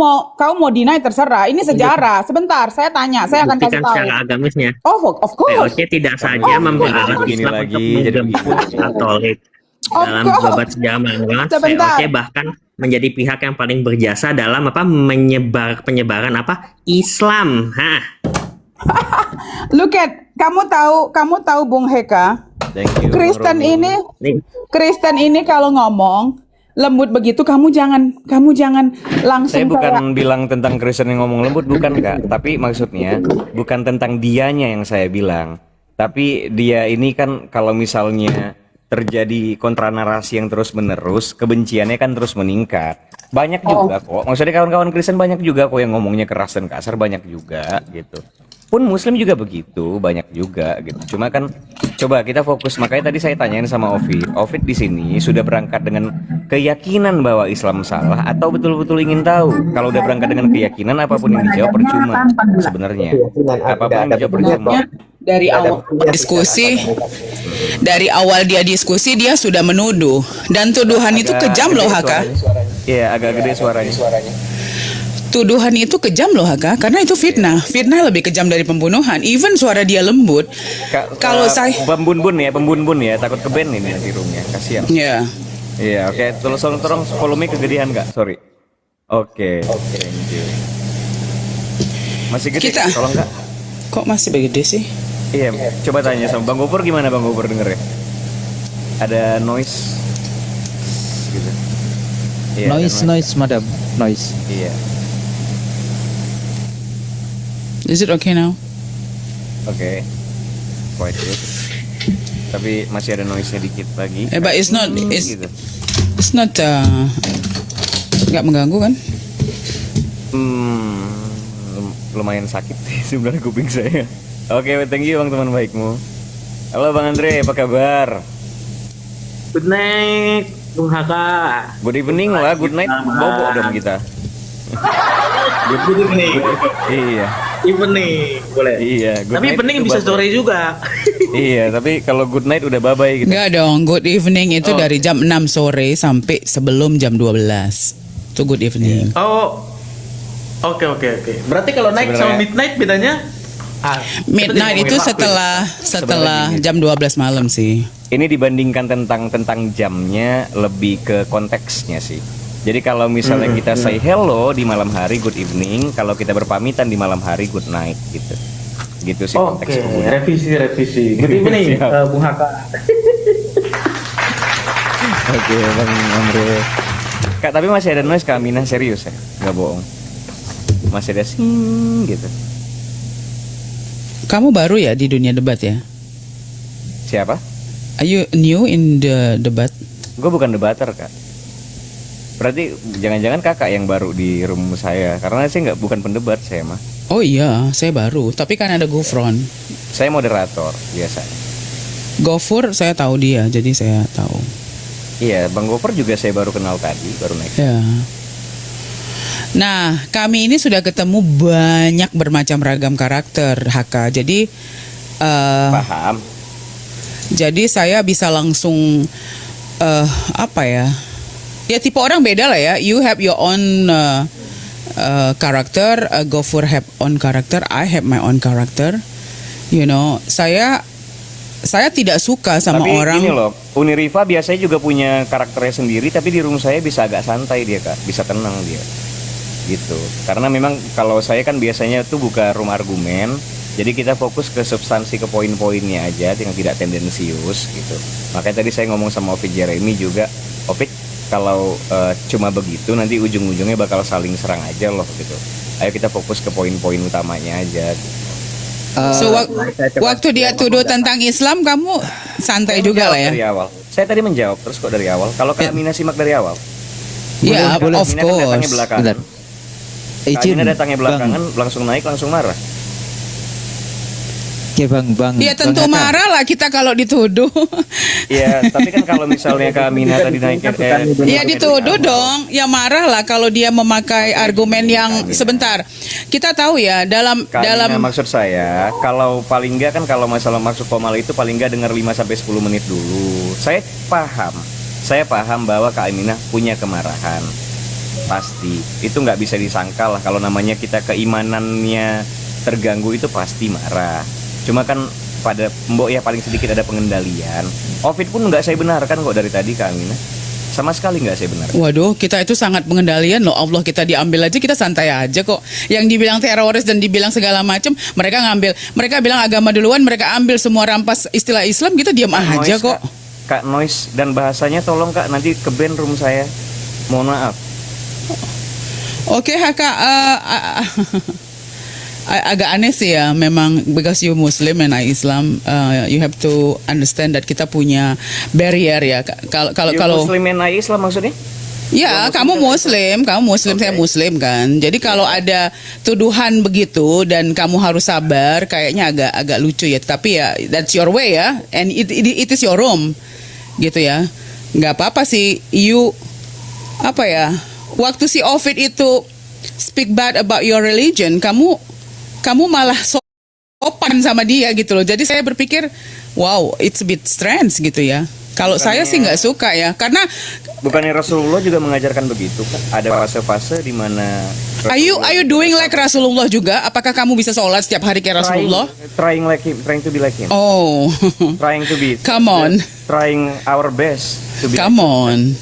mau deny terserah. Ini sejarah. Sebentar, saya tanya. Saya akan kasih tahu. Secara agamisnya. Of course. VOC tidak saja membela Islam untuk menggempur Katolik. Dalam beberapa sejarah mengatakan VOC bahkan menjadi pihak yang paling berjasa dalam penyebaran Islam. Look at, kamu tahu Bung Heka? Kristen ini kalau ngomong lembut begitu, kamu jangan langsung. Saya bukan bilang tentang Kristen yang ngomong lembut, bukan Kak. Tapi maksudnya bukan tentang dianya yang saya bilang. Tapi dia ini kan kalau misalnya terjadi kontranarasi yang terus menerus, kebenciannya kan terus meningkat. Banyak juga kok. Maksudnya kawan-kawan Kristen banyak juga kok yang ngomongnya keras dan kasar, banyak juga gitu. Pun Muslim juga begitu, banyak juga gitu. Cuma kan coba kita fokus. Makanya tadi saya tanyain sama Ovid di sini sudah berangkat dengan keyakinan bahwa Islam salah atau betul-betul ingin tahu? Kalau udah berangkat dengan keyakinan, apapun yang dijawab percuma sebenarnya. Apapun yang dijawab percuma. Dari awal dia diskusi dia sudah menuduh, dan tuduhan itu kejam loh Haka. Iya, agak gede suaranya. Tuduhan itu kejam loh Haka, karena itu fitnah. Fitnah lebih kejam dari pembunuhan. Even suara dia lembut. Kalau saya pembunbun ya, takut ke band ini di roomnya, kasihan. Iya. Iya, oke. Tolong volume kegedean Kak, sorry. Oke. Thank you. Masih gede, tolong Kak. Kok masih gede sih? Iya, coba tanya sama Bang Gopur, gimana Bang Gopur denger ya? Ada noise gitu. Iya, noise madam, noise. Iya. Is it okay now? Oke. Quite good. Tapi masih ada noise-nya dikit lagi. But it's not nggak mengganggu kan? Lumayan sakit sih sebenarnya kuping saya. Oke, thank you Bang, teman baikmu. Halo Bang Andre, apa kabar? Good night, Bung Haka. Good evening lah, good night. Bobo dong kita. Good evening. Iya. Evening, boleh. Iya. Tapi evening bisa sore juga. Iya, tapi kalau good night udah bye-bye gitu. Enggak dong, good evening itu dari jam 6 sore sampai sebelum jam 12. Itu good evening. Oh. Oke. Berarti kalau night sama midnight bedanya? Midnight itu setelah jam 12 malam sih. Ini dibandingkan tentang jamnya, lebih ke konteksnya sih. Jadi kalau misalnya kita say hello di malam hari, good evening. Kalau kita berpamitan di malam hari, good night gitu. Gitu sih konteks penggunaan. Revisi. Good evening, Bung Haka. Oke, Bang Andre. Kak, tapi masih ada noise Kak Aminah, serius ya? Gak bohong. Masih ada sing gitu. Kamu baru ya di dunia debat ya? Siapa? Are you new in the debat? Gue bukan debater Kak. Berarti jangan-jangan kakak yang baru di room saya, karena saya bukan pendebat saya mah. Oh iya, saya baru. Tapi kan ada Gufron. Saya moderator biasa. Gofur saya tahu dia, jadi saya tahu. Iya, Bang Gofur juga saya baru kenal tadi, baru naik. Ya. Nah, kami ini sudah ketemu banyak bermacam ragam karakter HK. Jadi Paham. jadi saya bisa langsung apa ya? Ya tipe orang beda lah ya. You have your own karakter, Gofur have own karakter, I have my own karakter. You know, saya tidak suka sama Tapi orang. ini loh, Uniriva biasanya juga punya karakternya sendiri, tapi di room saya bisa agak santai dia Kak, bisa tenang dia. Gitu. Karena memang kalau saya kan biasanya tuh buka room argumen, jadi kita fokus ke substansi, ke poin-poinnya aja yang tidak tendensius gitu. Makanya tadi saya ngomong sama Ovid Jeremy juga, Ovid kalau cuma begitu nanti ujung-ujungnya bakal saling serang aja loh gitu. Ayo kita fokus ke poin-poin utamanya aja. So waktu dia tuduh tentang Islam, kamu santai juga lah ya. Dari awal. Saya tadi menjawab terus kok dari awal. Kalau Kak Mina simak dari awal. Ya, Boleh, of Mina kan datangnya course. belakangan. Bentar. Kak Mina datangnya belakangan, langsung naik, langsung marah. Oke bang. Ya tentu Bang Haka. marah lah kita kalau dituduh. Iya, tapi kan kalau misalnya Kak Mina tadi naiknya Ya dituduh dong, ya marah lah kalau dia memakai argumen yang sebentar. Kita tahu ya dalam Kak Mina, dalam maksud saya, kalau paling enggak kan kalau masalah maksud formal itu paling enggak dengar 5 sampai 10 menit dulu. Saya paham bahwa Kak Aminah punya kemarahan. Pasti. Itu nggak bisa disangkal lah kalau namanya kita keimanannya terganggu itu pasti marah. Cuma kan pada Mbok ya paling sedikit ada pengendalian. Ovid pun nggak saya benarkan kok dari tadi Kak Aminah. Sama sekali nggak saya benarkan. Waduh, kita itu sangat pengendalian loh. Allah, kita diambil aja, kita santai aja kok. Yang dibilang teroris dan dibilang segala macam, mereka ngambil. Mereka bilang agama duluan, mereka ambil semua rampas istilah Islam, kita diam aja Noise, kok. Kak Noise dan bahasanya tolong Kak nanti ke band room saya. Mohon maaf. Oke, Haka, agak aneh sih ya, memang because you Muslim and I Islam, you have to understand that kita punya barrier ya. Kalau Muslim and I Islam maksudnya? ya, kamu Muslim, saya Muslim kan. Jadi kalau ada tuduhan begitu dan kamu harus sabar, kayaknya agak lucu ya. Tapi ya, that's your way ya, and it is your room, gitu ya. Nggak apa-apa sih, apa ya? Waktu si Ovid itu speak bad about your religion, kamu malah sopan sama dia gitu loh. Jadi saya berpikir, wow, it's a bit strange gitu ya. Kalau saya sih nggak suka ya, karena Bukannya Rasulullah juga mengajarkan begitu Kak? Ada fase-fase di mana are you doing like Rasulullah juga? Apakah kamu bisa sholat setiap hari kayak Rasulullah? trying like him, trying to be like him. Oh, Trying to be. come on, Trying our best to be. come on.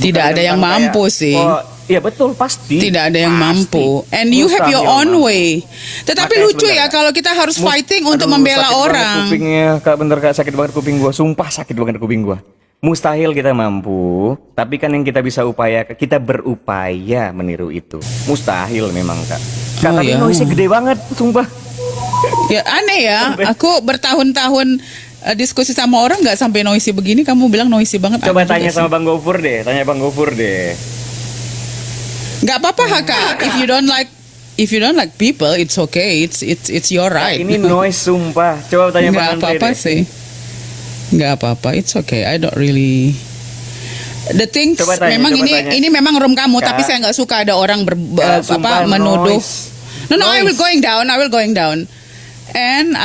Tidak Bukan ada yang tentang mampu kayak, sih. Oh, iya betul pasti. Tidak ada yang Pasti. mampu. And you have your Mustahil own mampu. way. Tetapi Makanya lucu sebentar, ya Kak. kalau kita harus fighting untuk Aduh, membela sakit banget orang. kupingnya Kak, bentar Kak, sakit banget kuping gua. Sumpah sakit banget kuping gua. Mustahil kita mampu, tapi kan yang kita bisa kita berupaya meniru itu. Mustahil memang Kak. Kak, Oh, tapi iya. noise-nya gede banget, sumpah. Ya aneh ya. Aku bertahun-tahun diskusi sama orang nggak sampai noisy begini. Kamu bilang noisy banget. Coba Aneh juga tanya sih. sama Bang Gofur deh, Nggak apa-apa Haka. If you don't like people, it's okay. It's your Kak, right. ini noise sumpah. Coba tanya Nggak Bang Andre apa-apa deh. sih. Nggak apa-apa. It's okay. I don't really. The things Coba tanya, memang coba ini tanya. ini memang room kamu, Kak. tapi saya nggak suka ada orang Kak, sumpah, menuduh. noise. No, I will Noise. going down. And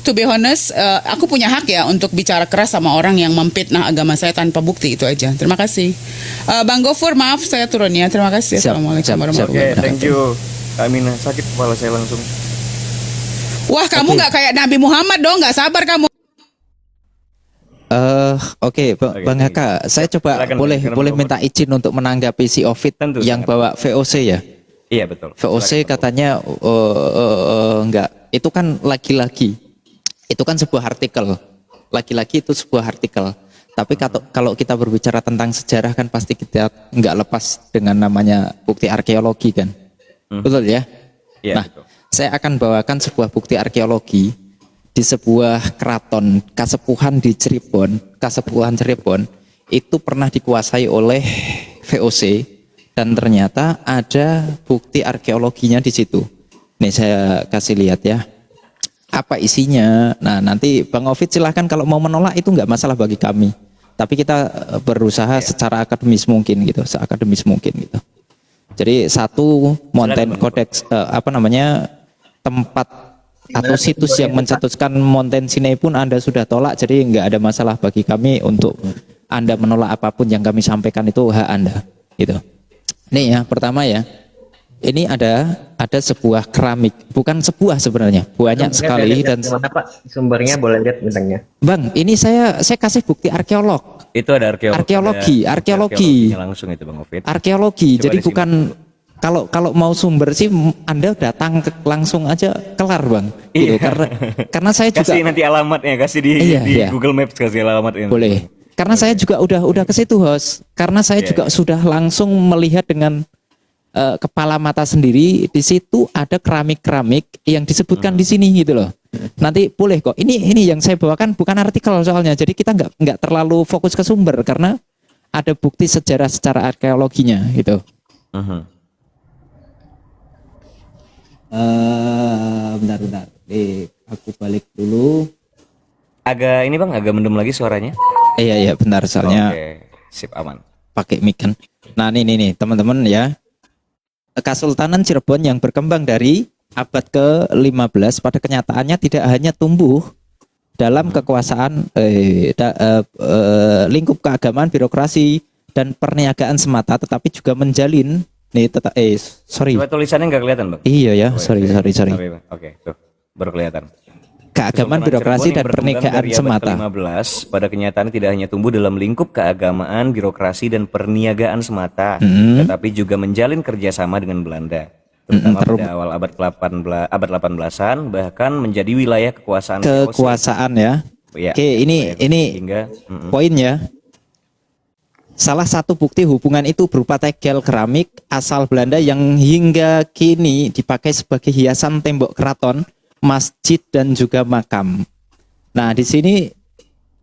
to be honest, aku punya hak ya untuk bicara keras sama orang yang memfitnah agama saya tanpa bukti, itu aja. Terima kasih. Bang Gofur, maaf saya turun ya. Terima kasih. Siap, Assalamualaikum siap, warahmatullahi Oke, wabarakatuh. thank you. Kak Mina, sakit kepala saya langsung. Wah, kamu nggak kayak Nabi Muhammad dong, nggak sabar kamu. Oke, Oke, Bang thank you. Haka, saya coba Silakan, boleh silakan, Bang minta izin untuk menanggapi si Ovid Tentu, yang sangat. bawa VOC ya. Iya betul. VOC Silakan, Bang. katanya enggak, itu kan laki-laki. Itu kan sebuah artikel. Laki-laki itu sebuah artikel. Tapi kalau kita berbicara tentang sejarah kan pasti kita enggak lepas dengan namanya bukti arkeologi kan. Betul ya? Iya, Nah, betul. saya akan bawakan sebuah bukti arkeologi di sebuah keraton Kasepuhan di Cirebon. Kasepuhan Cirebon itu pernah dikuasai oleh VOC dan ternyata ada bukti arkeologinya di situ. Nih saya kasih lihat ya. Apa isinya? Nah, nanti Bang Ovid silahkan kalau mau menolak itu nggak masalah bagi kami. Tapi kita berusaha secara akademis mungkin gitu, seakademis mungkin gitu. Jadi satu Mountain Codex tempat atau situs yang mencetuskan Mountain Sinai pun Anda sudah tolak, jadi nggak ada masalah bagi kami untuk Anda menolak apapun yang kami sampaikan, itu hak Anda gitu. Nih ya, pertama ya. Ini ada sebuah keramik, bukan sebuah sebenarnya, banyak sekali dan mana Pak? Sumbernya boleh lihat bintangnya. Bang, ini saya kasih bukti arkeolog. Itu ada Arkeologi. langsung itu Bang Ovid. Arkeologi. Coba Jadi disimak. bukan kalau mau sumber sih Anda datang langsung aja kelar, Bang. Gitu. Karena saya juga Kasih nanti alamatnya, kasih di Iya. Google Maps, kasih alamatnya. boleh. Karena saya juga udah ke situ, host. Karena saya juga sudah langsung melihat dengan kepala mata sendiri, di situ ada keramik-keramik yang disebutkan di sini gitu loh. Nanti boleh kok. Ini yang saya bawakan bukan artikel soalnya. Jadi kita nggak terlalu fokus ke sumber karena ada bukti sejarah secara arkeologinya gitu. Bentar. Aku balik dulu. Agak ini Bang, agak mendem lagi suaranya. Iya, benar soalnya Oke, sip, aman. pakai mic kan. Nah, nih teman-teman ya. Kesultanan Cirebon yang berkembang dari abad ke-15 pada kenyataannya tidak hanya tumbuh dalam kekuasaan lingkup keagamaan, birokrasi dan perniagaan semata, tetapi juga menjalin sorry. Coba tulisannya nggak kelihatan Bang. Iya ya, sorry. Oke, tuh baru kelihatan. Keagamaan, Kesultanan birokrasi Cirebon dan yang berkembang perniagaan dari abad semata. ke-15 pada kenyataannya tidak hanya tumbuh dalam lingkup keagamaan, birokrasi dan perniagaan semata, tetapi juga menjalin kerjasama dengan Belanda, terutama pada awal abad 18-an, bahkan menjadi wilayah kekuasaan VOC. Kekuasaan ya. Ya, Oke, ini hingga poin ya. Salah satu bukti hubungan itu berupa tegel keramik asal Belanda yang hingga kini dipakai sebagai hiasan tembok keraton, masjid dan juga makam. Nah, di sini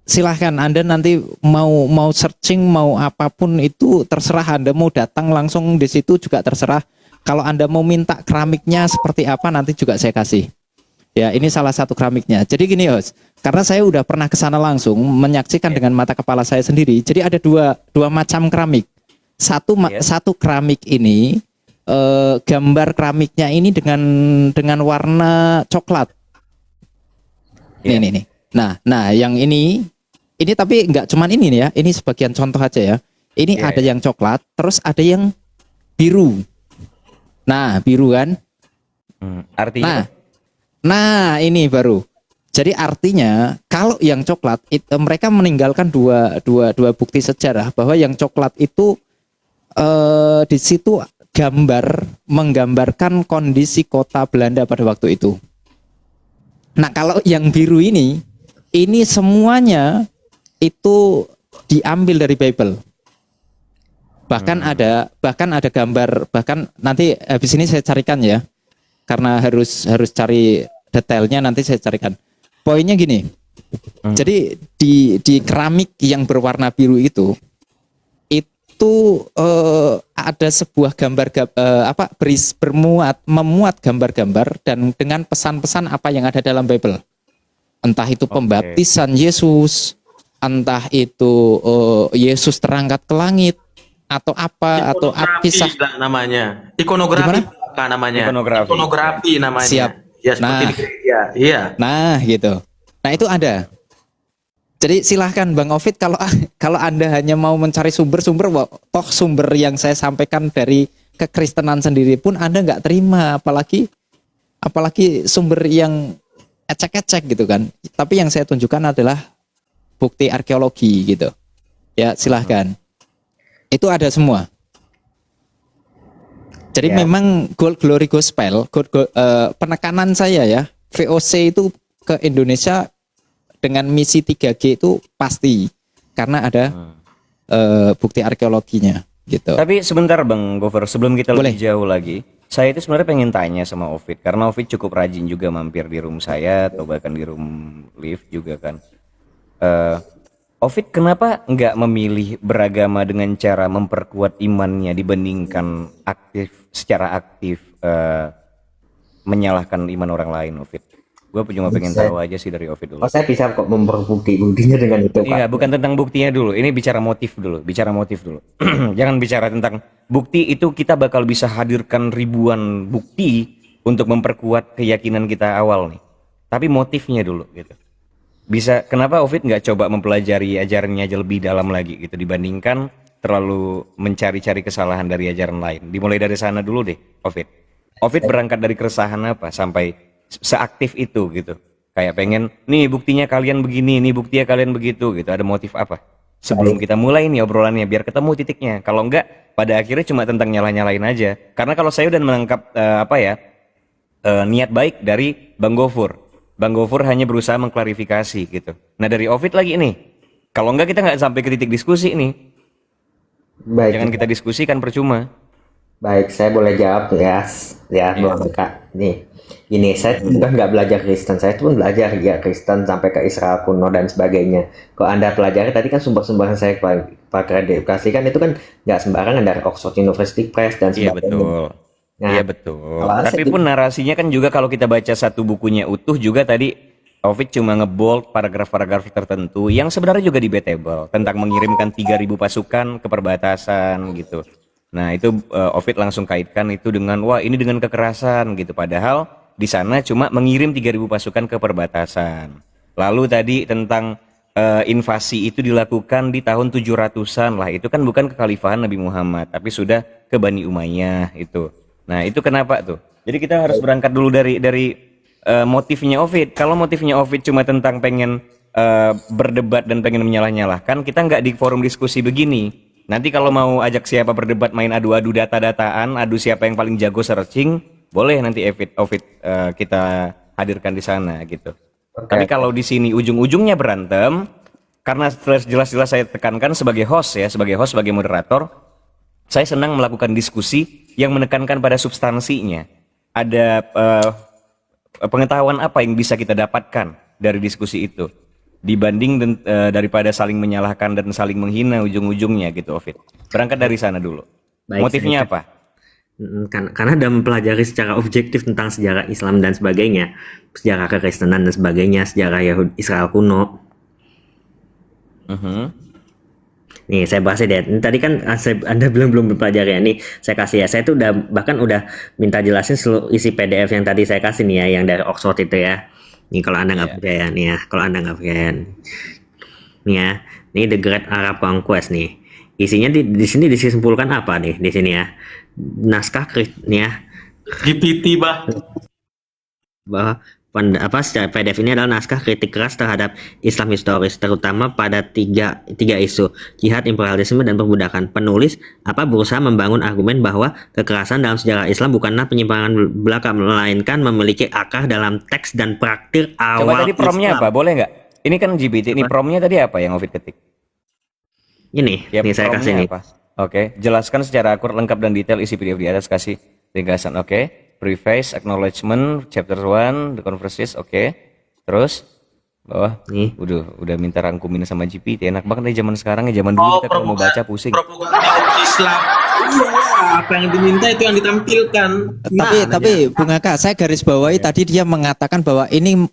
silahkan Anda nanti mau searching, mau apapun itu terserah. Anda mau datang langsung di situ juga terserah. Kalau Anda mau minta keramiknya seperti apa nanti juga saya kasih. Ya, ini salah satu keramiknya. Jadi gini, host, karena saya udah pernah ke sana langsung menyaksikan dengan mata kepala saya sendiri. Jadi ada dua macam keramik. Satu keramik ini gambar keramiknya ini dengan warna coklat. Nih. Nah, yang ini tapi nggak cuman ini nih ya. Ini sebagian contoh aja ya. Ini ada yang coklat, terus ada yang biru. Nah, biru kan? artinya Nah, ini baru. Jadi artinya kalau yang coklat mereka meninggalkan dua bukti sejarah bahwa yang coklat itu di situ menggambarkan kondisi kota Belanda pada waktu itu. Nah, kalau yang biru ini semuanya itu diambil dari Bible. Bahkan ada gambar, bahkan nanti habis ini saya carikan ya. Karena harus cari detailnya, nanti saya carikan. Poinnya gini. Jadi di keramik yang berwarna biru itu ada sebuah gambar memuat gambar-gambar dan dengan pesan-pesan apa yang ada dalam Bible. Entah itu pembaptisan Yesus, entah itu Yesus terangkat ke langit atau apa, atau kisah namanya. Ikonografi namanya. Ikonografi namanya. Siap. Ya seperti di gereja. Iya. Nah, gitu. Nah, itu ada. Jadi silahkan Bang Ovid, kalau Anda hanya mau mencari sumber-sumber, toh sumber yang saya sampaikan dari kekristenan sendiri pun Anda nggak terima, apalagi sumber yang ecek-ecek gitu kan. Tapi yang saya tunjukkan adalah bukti arkeologi gitu. Ya, silahkan. Itu ada semua. Jadi memang Gold Glory Gospel, penekanan saya ya, VOC itu ke Indonesia dengan misi 3G itu pasti karena ada bukti arkeologinya gitu. Tapi sebentar Bang Gover, sebelum kita lebih jauh lagi, saya itu sebenarnya pengen tanya sama Ovid karena Ovid cukup rajin juga mampir di room saya atau bahkan di room live juga kan. Ovid kenapa nggak memilih beragama dengan cara memperkuat imannya dibandingkan secara aktif menyalahkan iman orang lain, Ovid. Gue cuma pengen Bisa. tahu aja sih dari Ovid dulu. Oh, saya bisa kok buktinya dengan itu, Pak. Iya, bukan tentang buktinya dulu. Ini bicara motif dulu. Jangan bicara tentang bukti, itu kita bakal bisa hadirkan ribuan bukti untuk memperkuat keyakinan kita awal nih. Tapi motifnya dulu gitu. Bisa, kenapa Ovid nggak coba mempelajari ajarannya aja lebih dalam lagi gitu dibandingkan terlalu mencari-cari kesalahan dari ajaran lain. Dimulai dari sana dulu deh, Ovid. Ovid berangkat dari keresahan apa sampai seaktif itu gitu. Kayak pengen, nih buktinya kalian begini, nih buktinya kalian begitu gitu. Ada motif apa? Sebelum kita mulai nih obrolannya, biar ketemu titiknya. Kalau enggak, pada akhirnya cuma tentang nyalah-nyalain aja. Karena kalau saya udah menangkap niat baik dari Bang Gofur. Bang Gofur hanya berusaha mengklarifikasi gitu. Nah dari Ovid lagi nih, kalau enggak kita nggak sampai ke titik diskusi nih. Baik. Jangan kita diskusikan percuma. Baik, saya boleh jawab ya, Bang Kak. Nih, ini saya juga nggak belajar Kristen, saya pun belajar ya Kristen sampai ke Israel kuno dan sebagainya. Kalau Anda pelajari tadi kan sumber-sumber yang saya pakai edukasi kan itu kan nggak sembarangan dari Oxford University Press dan Iya sebagainya. betul. Nah, Iya betul. awalnya Tapi saya pun narasinya kan juga kalau kita baca satu bukunya utuh juga tadi Ovid cuma ngebold paragraf-paragraf tertentu yang sebenarnya juga debatable tentang mengirimkan 3.000 pasukan ke perbatasan gitu. Nah itu Ovid langsung kaitkan itu dengan wah ini dengan kekerasan gitu. Padahal di sana cuma mengirim 3.000 pasukan ke perbatasan. Lalu tadi tentang invasi itu dilakukan di tahun 700-an lah. Itu kan bukan kekhalifahan Nabi Muhammad, tapi sudah ke Bani Umayyah itu. Nah itu kenapa tuh? Jadi kita harus berangkat dulu dari motifnya Ovid. Kalau motifnya Ovid cuma tentang pengen berdebat dan pengen menyalah-nyalahkan, kita nggak di forum diskusi begini. Nanti kalau mau ajak siapa berdebat main adu-adu data-dataan, adu siapa yang paling jago searching, boleh nanti Ovid kita hadirkan di sana gitu. Tapi kalau di sini ujung-ujungnya berantem, karena jelas-jelas saya tekankan sebagai host, sebagai moderator, saya senang melakukan diskusi yang menekankan pada substansinya. Ada pengetahuan apa yang bisa kita dapatkan dari diskusi itu dibanding daripada saling menyalahkan dan saling menghina ujung-ujungnya gitu, Ovid. Berangkat dari sana dulu. Baik, motifnya apa? Karena udah mempelajari secara objektif tentang sejarah Islam dan sebagainya, sejarah kekristenan dan sebagainya, sejarah Israel kuno. Nih saya bahas deh. Tadi kan Anda belum mempelajari ya. Nih saya kasih ya. Saya tuh bahkan udah minta jelasin seluruh isi PDF yang tadi saya kasih nih ya, yang dari Oxford itu ya. Nih kalau Anda nggak percaya nih ya, kalau Anda nggak percaya nih ya, ini The Great Arab Conquest nih. Isinya di sini disimpulkan apa nih di sini ya? Naskah nih ya. GPT Bahwa secara PDF ini adalah naskah kritik keras terhadap Islam historis, terutama pada tiga isu, jihad, imperialisme, dan perbudakan. Penulis berusaha membangun argumen bahwa kekerasan dalam sejarah Islam bukanlah penyimpangan belaka, melainkan memiliki akar dalam teks dan praktik awal. Coba tadi promnya Islam. apa? Boleh nggak? Ini kan GPT, ini promnya tadi apa yang Ovid ketik? Ini saya kasih nih. Oke, jelaskan secara akurat, lengkap, dan detail isi PDF di atas, kasih ringkasan. Oke. Preface, acknowledgement, chapter 1, the conferences, oke. Terus bawah Nih. udah minta rangkumin sama GPT. Enak banget nih zaman sekarang ya, zaman dulu kita kalau mau baca pusing. Propaganda Islam. Iya, apa yang diminta itu yang ditampilkan. Tapi Bung Aka, saya garis bawahi tadi dia mengatakan bahwa ini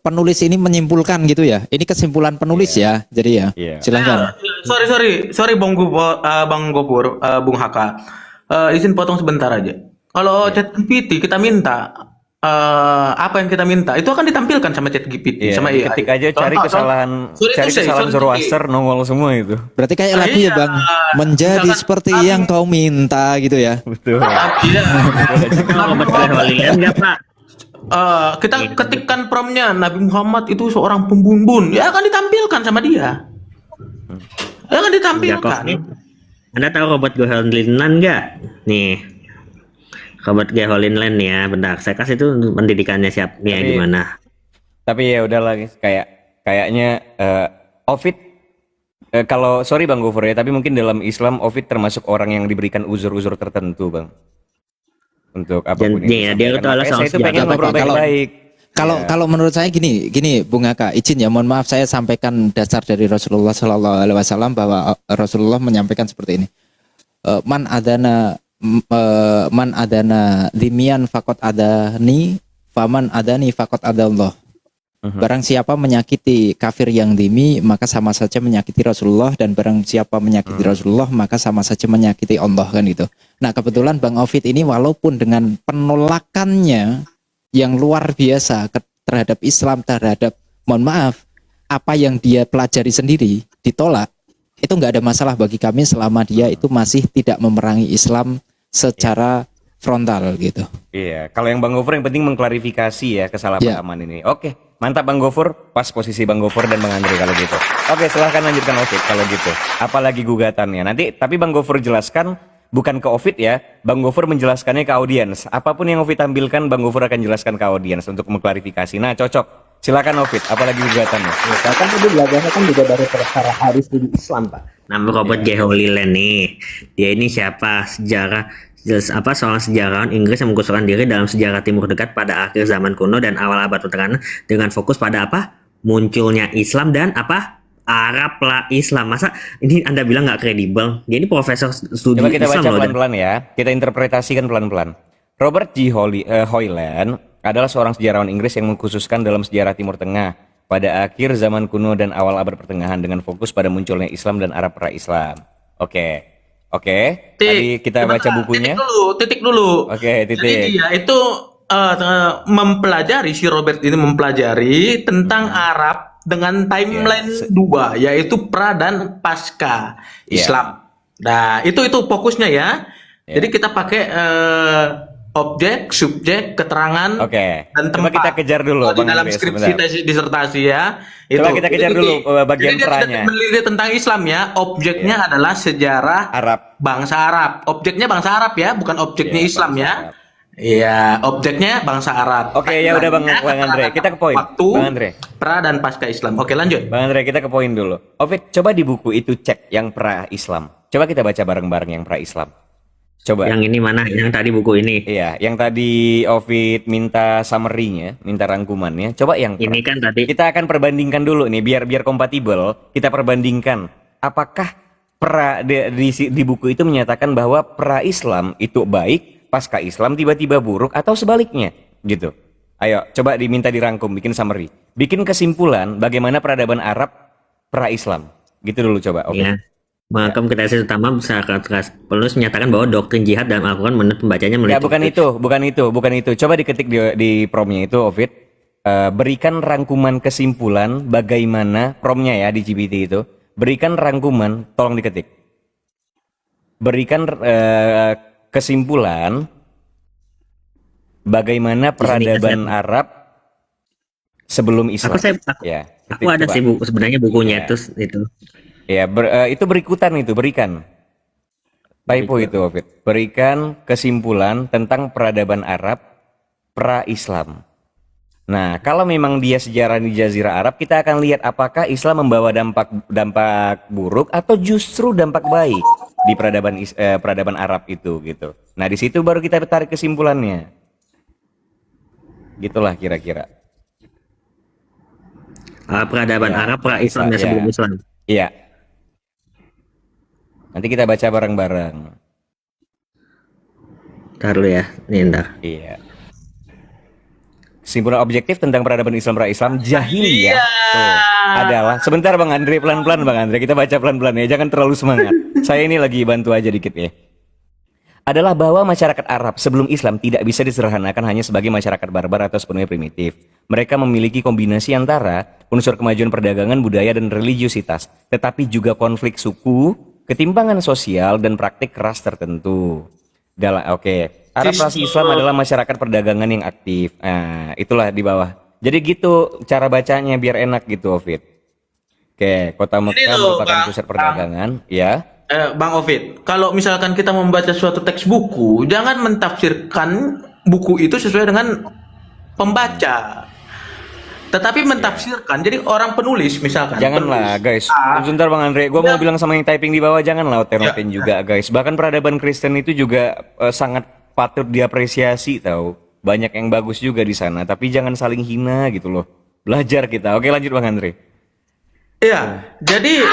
penulis ini menyimpulkan gitu ya. Ini kesimpulan penulis ya. Jadi ya. Silakan. Sorry Bang Gopur, Bung Haka. Izin potong sebentar aja. Kalau ChatGPT kita minta apa yang kita minta itu akan ditampilkan sama ChatGPT sama AI. Ketik aja cari kesalahan Zoroaster nongol semua itu. Berarti kayak lagu ya Bang, menjadi seperti yang kau minta gitu ya. Betul. Iya. Enggak, Pak. Kita ketikkan promptnya Nabi Muhammad itu seorang pembumbun, ya akan ditampilkan sama dia. Ya akan ditampilkan. Anda tahu Robert Goerlinland nggak? Nih. Robert Goerlinland nih ya, bentar. Saya kasih itu pendidikannya siapnya gimana. Tapi ya udah lagi kayaknya Ovid kalau sorry Bang Gofur ya, tapi mungkin dalam Islam Ovid termasuk orang yang diberikan uzur-uzur tertentu, Bang. Untuk apapun dia itu adalah saya itu pengen ngobrol baik-baik. Kalau menurut saya gini Bung Aka, izin ya, mohon maaf saya sampaikan dasar dari Rasulullah Shallallahu Alaihi Wasallam bahwa Rasulullah menyampaikan seperti ini. Man man adana dimian fakot adani faman adani fakot adallah. Barang siapa menyakiti kafir yang dimi, maka sama saja menyakiti Rasulullah, dan barang siapa menyakiti Rasulullah, maka sama saja menyakiti Allah, kan gitu. Nah, kebetulan Bang Ovid ini walaupun dengan penolakannya yang luar biasa terhadap Islam, terhadap, mohon maaf, apa yang dia pelajari sendiri ditolak, itu nggak ada masalah bagi kami selama dia itu masih tidak memerangi Islam secara frontal gitu. Iya, kalau yang Bang Gofur yang penting mengklarifikasi ya kesalahpahaman ini. Oke, mantap Bang Gofur, pas posisi Bang Gofur dan Bang Andre kalau gitu. Oke, silahkan lanjutkan Ovid kalau gitu. Apalagi gugatannya. Nanti tapi Bang Gofur jelaskan bukan ke Ovid ya, Bang Gofur menjelaskannya ke audiens. Apapun yang Ovid tampilkan, Bang Gofur akan jelaskan ke audiens untuk mengklarifikasi. Nah, cocok. Silakan Ovid, apalagi gugatannya. Ya, kan tadi belajarnya kan juga dari perkara hadis di Islam, Pak. Nama Robert J. Holiland nih. Dia ini siapa? Seorang sejarawan Inggris yang mengusulkan diri dalam sejarah Timur Dekat pada akhir zaman kuno dan awal abad pertengahan dengan fokus pada apa? Munculnya Islam dan apa? Arab lah Islam. Masa ini Anda bilang nggak kredibel? Dia ini profesor studi Coba kita Islam baca loh. pelan-pelan ya. Kita interpretasikan pelan-pelan. Robert J. Hoyland adalah seorang sejarawan Inggris yang mengkhususkan dalam sejarah Timur Tengah pada akhir zaman kuno dan awal abad pertengahan dengan fokus pada munculnya Islam dan Arab pra-Islam. Oke. Tadi kita baca bukunya. Titik dulu. Oke, Jadi titik. dia itu mempelajari, si Robert ini mempelajari tentang Arab dengan timeline dua, yaitu pra dan pasca Islam. Nah, itu fokusnya ya. Jadi kita pakai objek, subjek, keterangan, dan tempat. Coba kita kejar dulu di Bang dalam Andre, skripsi sebentar. tesis disertasi ya. Coba kita kejar dulu bagian Jadi dia pra-nya. tidak meneliti tentang Islam ya. Objeknya adalah sejarah Arab. bangsa Arab. Objeknya bangsa Arab ya, bukan objeknya Iya, Islam bangsa ya. Arab. Iya, objeknya bangsa Arab. Oke, ya udah Bang Andre, kita ke poin. Waktu Bang Andre. pra dan pasca Islam. Oke, lanjut. Bang Andre, kita ke poin dulu. Ovid, coba di buku itu cek yang pra-Islam. Coba kita baca bareng-bareng yang pra-Islam. Coba. Yang ini mana? Yang tadi buku ini. Iya, yang tadi Ovid minta summary-nya, minta rangkumannya. Coba yang Ini kan tadi. kita akan perbandingkan dulu nih biar kompatibel. Kita perbandingkan apakah di buku itu menyatakan bahwa pra-Islam itu baik, pasca Islam tiba-tiba buruk, atau sebaliknya gitu. Ayo coba diminta dirangkum, bikin summary, bikin kesimpulan bagaimana peradaban Arab pra-Islam gitu dulu coba. Oke. Ya. Mahkamah Keterangan Utama penulis menyatakan bahwa doktrin jihad dalam Al-Quran menurut pembacanya Ya bukan itu. Coba diketik di promnya itu, Ovid. Berikan rangkuman kesimpulan bagaimana promnya ya di GPT itu. Berikan rangkuman, tolong diketik. Berikan kesimpulan bagaimana peradaban Arab sebelum Islam. Aku ada sih buku sebenarnya bukunya terus itu. Ya, itu berikutan itu, berikan. Typo itu, Ovid. Berikan kesimpulan tentang peradaban Arab pra-Islam. Nah, kalau memang dia sejarah di Jazirah Arab, kita akan lihat apakah Islam membawa dampak buruk atau justru dampak baik di peradaban Arab itu gitu. Nah, di situ baru kita tarik kesimpulannya. Gitulah kira-kira. Peradaban Arab pra-Islam ya, sebelum Islam. Iya. Nanti kita baca bareng-bareng. Ntar dulu ya, ini ntar. Iya. Kesimpulan objektif tentang peradaban Islam pra-Islam jahiliyah adalah, sebentar Bang Andre, pelan-pelan Bang Andre, kita baca pelan-pelan ya, jangan terlalu semangat. Saya ini lagi bantu aja dikit ya. Adalah bahwa masyarakat Arab sebelum Islam tidak bisa disederhanakan hanya sebagai masyarakat barbar atau sepenuhnya primitif. Mereka memiliki kombinasi antara unsur kemajuan perdagangan, budaya, dan religiusitas, tetapi juga konflik suku, ketimpangan sosial, dan praktik keras tertentu. Arab ras Islam adalah masyarakat perdagangan yang aktif. Nah, itulah di bawah. Jadi gitu cara bacanya biar enak gitu, Ovid. Oke, kota Mekah merupakan pusat perdagangan, ya. Bang Ovid, kalau misalkan kita membaca suatu teks buku, jangan mentafsirkan buku itu sesuai dengan pembaca. Tetapi mentafsirkan, jadi orang penulis misalkan. Janganlah guys, sebentar Bang Andre, gue mau bilang sama yang typing di bawah, janganlah oten-oten juga guys. Bahkan peradaban Kristen itu juga sangat patut diapresiasi tahu. Banyak yang bagus juga di sana, tapi jangan saling hina gitu loh. Belajar kita. Oke, lanjut Bang Andre. Iya, jadi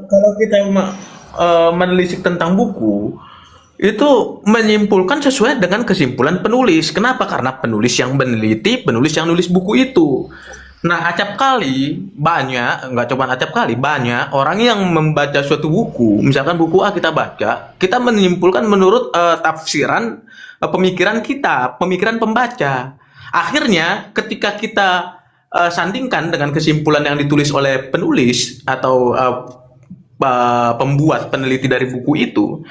kalau kita menelisik tentang buku, itu menyimpulkan sesuai dengan kesimpulan penulis. Kenapa? Karena penulis yang meneliti, penulis yang nulis buku itu. Nah, acap kali banyak, nggak cuma acap kali, banyak orang yang membaca suatu buku, misalkan buku A kita baca, kita menyimpulkan menurut tafsiran pemikiran kita, pemikiran pembaca. Akhirnya, ketika kita sandingkan dengan kesimpulan yang ditulis oleh penulis atau pembuat peneliti dari buku itu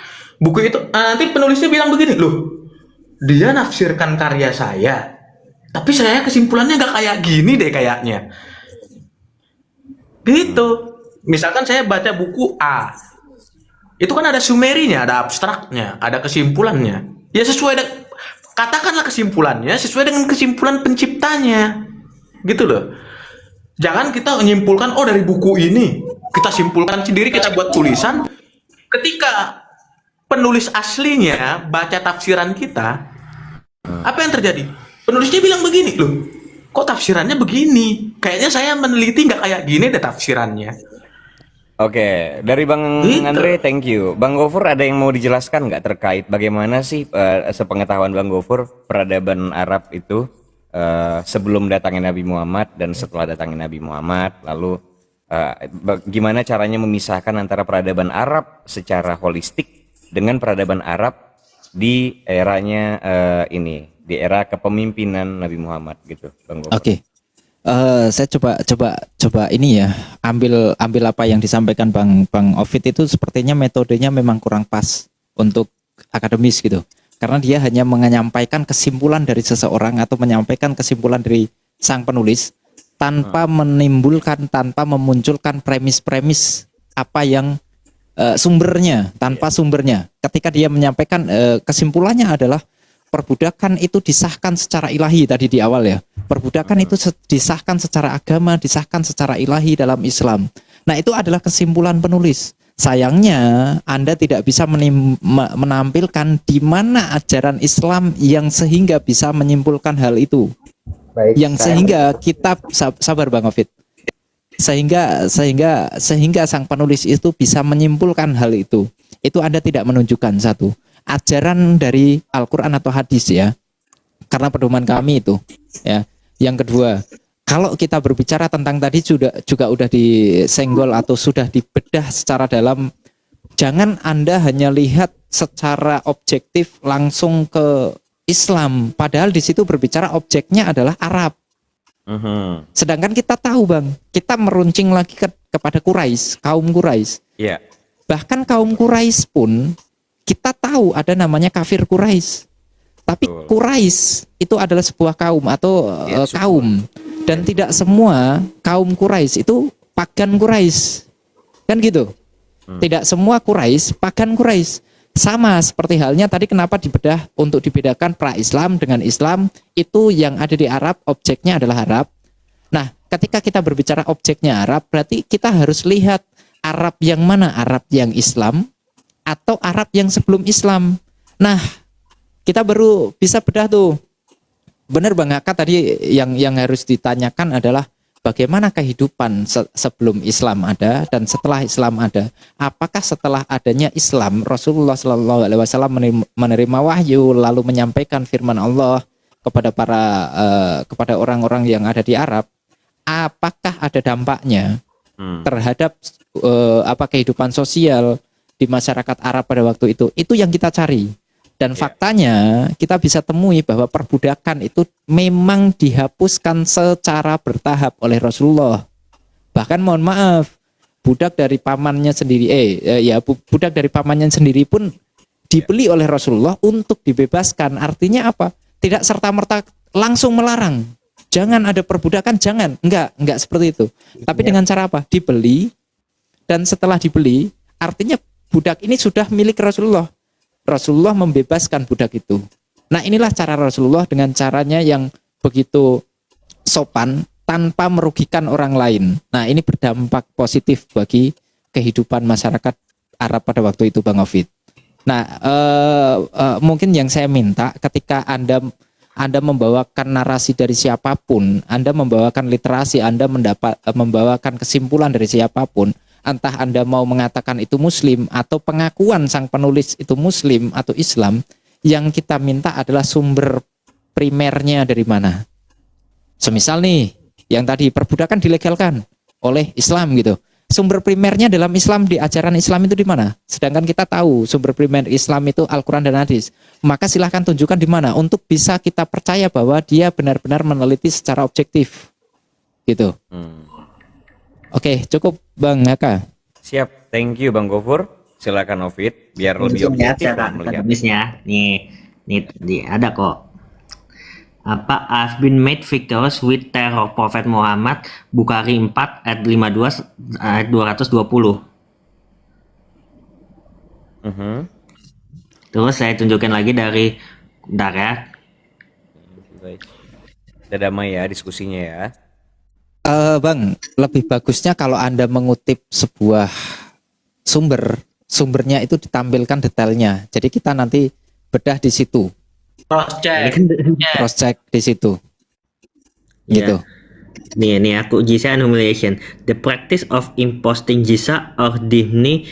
nanti penulisnya bilang begini, loh, dia nafsirkan karya saya, tapi saya kesimpulannya nggak kayak gini deh kayaknya. Gitu. Misalkan saya baca buku A, itu kan ada sumerinya, ada abstraknya, ada kesimpulannya. Ya sesuai dengan, katakanlah kesimpulannya sesuai dengan kesimpulan penciptanya. Gitu loh. Jangan kita menyimpulkan, oh dari buku ini, kita simpulkan sendiri, kita buat tulisan. Ketika penulis aslinya baca tafsiran kita, apa yang terjadi? Penulisnya bilang begini, loh, kok tafsirannya begini? Kayaknya saya meneliti nggak kayak gini deh tafsirannya. Oke, dari Bang Gitu. Andre, thank you. Bang Gofur, ada yang mau dijelaskan nggak terkait bagaimana sih sepengetahuan Bang Gofur peradaban Arab itu sebelum datangnya Nabi Muhammad dan setelah datangnya Nabi Muhammad, lalu gimana caranya memisahkan antara peradaban Arab secara holistik dengan peradaban Arab di eranya di era kepemimpinan Nabi Muhammad gitu, Bang Gofur. Oke. Saya coba ini ya, ambil apa yang disampaikan Bang Ovid itu sepertinya metodenya memang kurang pas untuk akademis gitu. Karena dia hanya menyampaikan kesimpulan dari seseorang atau menyampaikan kesimpulan dari sang penulis tanpa menimbulkan, tanpa memunculkan premis-premis apa yang sumbernya, tanpa sumbernya. Ketika dia menyampaikan kesimpulannya adalah perbudakan itu disahkan secara ilahi tadi di awal ya. Perbudakan itu disahkan secara agama, disahkan secara ilahi dalam Islam. Nah, itu adalah kesimpulan penulis. Sayangnya Anda tidak bisa menampilkan di mana ajaran Islam yang sehingga bisa menyimpulkan hal itu. Baik, Yang sehingga kita sabar Bang Ovid. Sehingga sang penulis itu bisa menyimpulkan hal itu. Itu Anda tidak menunjukkan satu ajaran dari Al-Quran atau hadis ya, karena pedoman kami itu ya. Yang kedua, kalau kita berbicara tentang tadi juga udah disenggol atau sudah dibedah secara dalam, jangan Anda hanya lihat secara objektif langsung ke Islam, padahal di situ berbicara objeknya adalah Arab. Sedangkan kita tahu Bang, kita meruncing lagi kepada Quraisy, kaum Quraisy. Iya. Bahkan kaum Quraisy pun kita tahu ada namanya kafir Quraisy. Tapi Quraisy itu adalah sebuah kaum atau kaum, dan tidak semua kaum Quraisy itu pagan Quraisy. Kan gitu. Tidak semua Quraisy pagan Quraisy. Sama seperti halnya tadi kenapa dibedah untuk dibedakan pra-Islam dengan Islam, itu yang ada di Arab objeknya adalah Arab. Nah, ketika kita berbicara objeknya Arab, berarti kita harus lihat Arab yang mana, Arab yang Islam atau Arab yang sebelum Islam. Nah, kita baru bisa bedah tuh. Benar Bang Haka tadi yang harus ditanyakan adalah bagaimana kehidupan sebelum Islam ada dan setelah Islam ada. Apakah setelah adanya Islam Rasulullah Shallallahu Alaihi Wasallam menerima wahyu lalu menyampaikan firman Allah kepada kepada orang-orang yang ada di Arab, apakah ada dampaknya terhadap kehidupan sosial di masyarakat Arab pada waktu itu? Itu yang kita cari. Dan faktanya kita bisa temui bahwa perbudakan itu memang dihapuskan secara bertahap oleh Rasulullah. Bahkan mohon maaf, budak dari pamannya sendiri budak dari pamannya sendiri pun dibeli oleh Rasulullah untuk dibebaskan. Artinya apa? Tidak serta-merta langsung melarang. Jangan ada perbudakan, jangan. Enggak seperti itu. Tapi dengan cara apa? Dibeli, dan setelah dibeli, artinya budak ini sudah milik Rasulullah. Rasulullah membebaskan budak itu. Nah, inilah cara Rasulullah dengan caranya yang begitu sopan tanpa merugikan orang lain. Nah, ini berdampak positif bagi kehidupan masyarakat Arab pada waktu itu Bang Ovid. Nah, mungkin yang saya minta ketika Anda membawakan narasi dari siapapun, Anda membawakan literasi, Anda membawakan kesimpulan dari siapapun, entah Anda mau mengatakan itu Muslim atau pengakuan sang penulis itu Muslim atau Islam, yang kita minta adalah sumber primernya dari mana. Semisal nih, yang tadi perbudakan dilegalkan oleh Islam gitu. Sumber primernya dalam Islam, di ajaran Islam itu di mana? Sedangkan kita tahu sumber primer Islam itu Al-Quran dan Hadis. Maka silahkan tunjukkan di mana untuk bisa kita percaya bahwa dia benar-benar meneliti secara objektif. Gitu. Oke, cukup Bang Haka. Siap, thank you Bang Gofur. Silakan Ovid, biar lebih objektif lah melihat. Nih, ada kok. Apa, I've been made victorious with terror Prophet Muhammad, Bukhari 4 ayat 52 ayat 220. Terus saya tunjukin lagi dari bentar ya. Udah damai ya diskusinya ya. Bang, lebih bagusnya kalau Anda mengutip sebuah sumbernya itu ditampilkan detailnya. Jadi kita nanti bedah di situ. Cross check di situ. Gitu. Nih aku jisa and humiliation. The practice of imposting jisa or dimni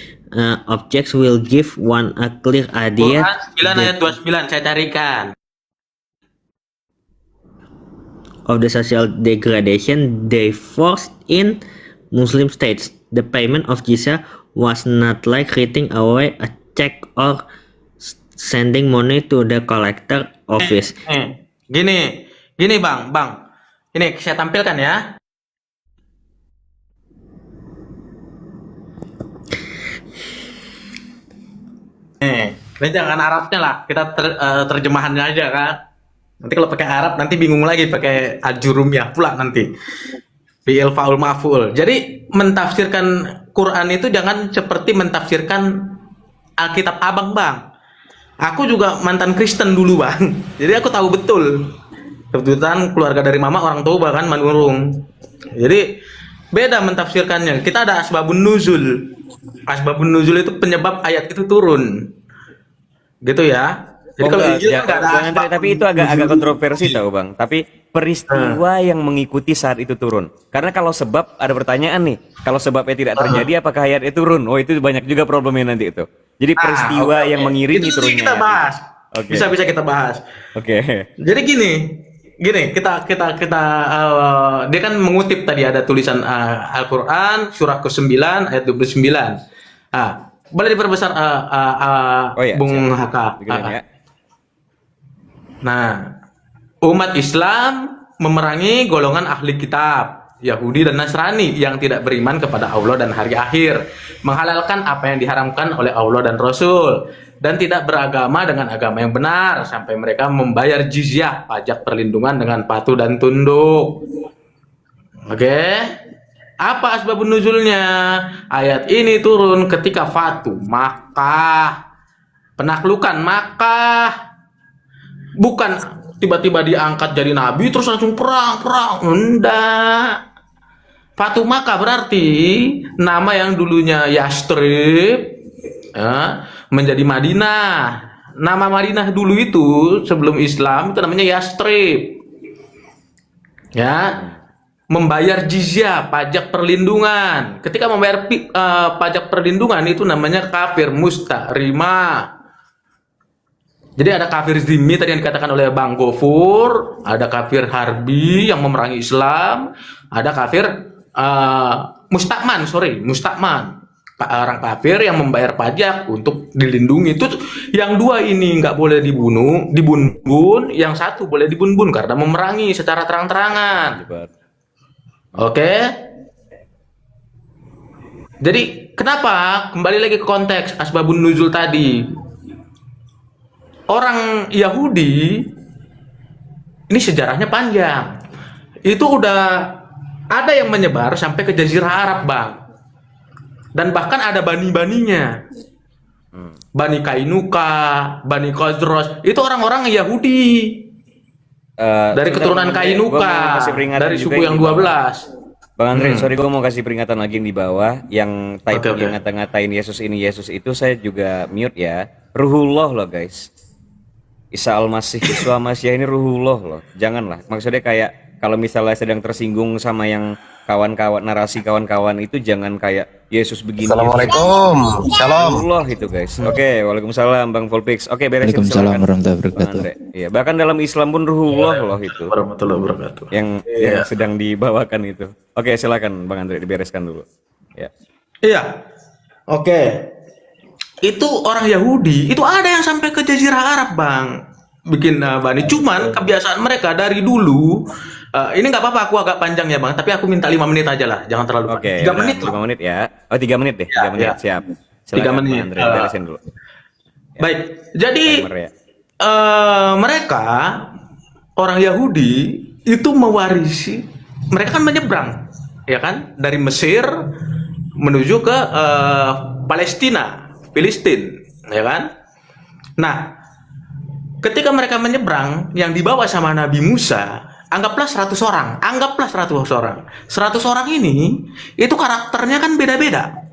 objects will give one a clear idea. Quran 9 ayat 29 saya carikan. Of the social degradation they forced in Muslim states. The payment of jizya was not like writing away a check or sending money to the collector office. Gini bang, ini saya tampilkan ya. Ini jangan Arabnya lah, kita terjemahannya aja kan. Nanti kalau pakai Arab nanti bingung lagi pakai ajurumiyah pula nanti. Fi'il fa'ul maf'ul. Jadi mentafsirkan Quran itu jangan seperti mentafsirkan Alkitab Abang, Bang. Aku juga mantan Kristen dulu, Bang. Jadi aku tahu betul. Kebetulan keluarga dari mama orang tua bahkan menurung. Jadi beda mentafsirkannya. Kita ada asbabun nuzul. Asbabun nuzul itu penyebab ayat itu turun. Gitu ya. Jadi kalau Injil enggak ada asbab. Tapi itu agak kontroversi tahu Bang. Tapi peristiwa yang mengikuti saat itu turun. Karena kalau sebab ada pertanyaan nih. Kalau sebabnya tidak terjadi apakah ayat itu turun? Oh itu banyak juga problemnya nanti itu. Jadi peristiwa yang mengiringi itu turunnya. Kita bahas. Bisa kita bahas. Jadi gini, kita dia kan mengutip tadi ada tulisan Al-Qur'an surah ke-9 ayat 29. Boleh diperbesar Bung Haka. Ya. Nah, umat Islam memerangi golongan ahli kitab Yahudi dan Nasrani yang tidak beriman kepada Allah dan hari akhir, menghalalkan apa yang diharamkan oleh Allah dan Rasul, dan tidak beragama dengan agama yang benar sampai mereka membayar jizyah, pajak perlindungan dengan patuh dan tunduk. Oke? Apa asbabun nuzulnya? Ayat ini turun ketika Fatu Makkah, penaklukan Makkah. Bukan tiba-tiba diangkat jadi nabi terus langsung perang. Enggak. Fatu Makkah berarti nama yang dulunya Yastrib menjadi Madinah. Nama Madinah dulu itu sebelum Islam itu namanya Yastrib. Ya, membayar jizyah, pajak perlindungan. Ketika membayar pajak perlindungan itu namanya kafir musta'rimah. Jadi ada kafir zimmi tadi yang dikatakan oleh Bang Gofur, ada kafir harbi yang memerangi Islam, ada kafir mustakman, orang kafir yang membayar pajak untuk dilindungi. Itu yang dua ini nggak boleh dibunbun, yang satu boleh dibunbun karena memerangi secara terang-terangan. Oke? Jadi kenapa? Kembali lagi ke konteks asbabun nuzul tadi. Orang Yahudi ini sejarahnya panjang. Itu udah ada yang menyebar sampai ke Jazirah Arab, Bang. Dan bahkan ada bani-baninya. Bani Kainuka, Bani Khazraj, itu orang-orang Yahudi. Dari keturunan Kainuka, dari suku yang 12. Bang Andre, sorry gue mau kasih peringatan lagi yang di bawah. Yang typing yang ngata-ngatain Yesus ini Yesus itu, saya juga mute ya. Ruhullah loh guys. Isa al-Masih, Yesua Masih ini ruhullah loh. Janganlah, maksudnya kayak kalau misalnya sedang tersinggung sama yang kawan-kawan, narasi kawan-kawan itu jangan kayak Yesus begini, Assalamualaikum. Shalom. Allah itu guys. Oke, waalaikumsalam Bang Volpix. Oke, beresin Waalaikumsalam silakan, warahmatullahi Bang wabarakatuh. Andre. Iya, bahkan dalam Islam pun ruhullah loh itu Warahmatullahi wabarakatuh. yang sedang dibawakan itu. Oke, silakan Bang Andre dibereskan dulu. Ya. Iya. Oke. Itu orang Yahudi, itu ada yang sampai ke Jazirah Arab, Bang. Bikin bani. Cuman kebiasaan mereka dari dulu, ini nggak apa-apa, aku agak panjang ya, Bang. Tapi aku minta 5 menit aja lah, jangan terlalu Oke, 3 menit lah. 5 menit ya. Oh, 3 menit deh. 3 menit, ya. siap. 3 Silakan menit. Bang Andre, beresin dulu. Baik. Jadi Timer ya. mereka orang Yahudi itu mewarisi, mereka kan menyeberang, ya kan, dari Mesir menuju ke Palestina, Filistin, ya kan. Nah, ketika mereka menyeberang, yang dibawa sama Nabi Musa, anggaplah 100 orang, 100 orang ini, itu karakternya kan beda-beda.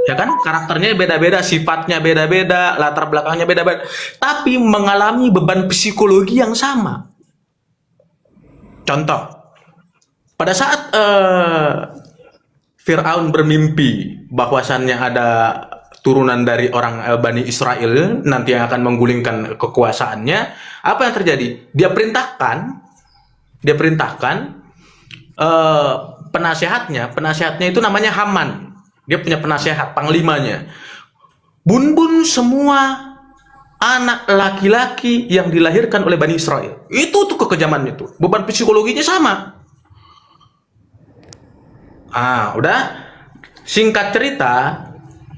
Ya kan, karakternya beda-beda, sifatnya beda-beda, latar belakangnya beda-beda, tapi mengalami beban psikologi yang sama. Contoh, pada saat Fir'aun bermimpi bahwasannya ada turunan dari orang Bani Israel nanti yang akan menggulingkan kekuasaannya, apa yang terjadi? Dia perintahkan penasehatnya itu namanya Haman. Dia punya penasehat, panglimanya. Bun semua anak laki-laki yang dilahirkan oleh Bani Israel. Itu tuh kekejaman itu. Beban psikologinya sama. Udah. Singkat cerita,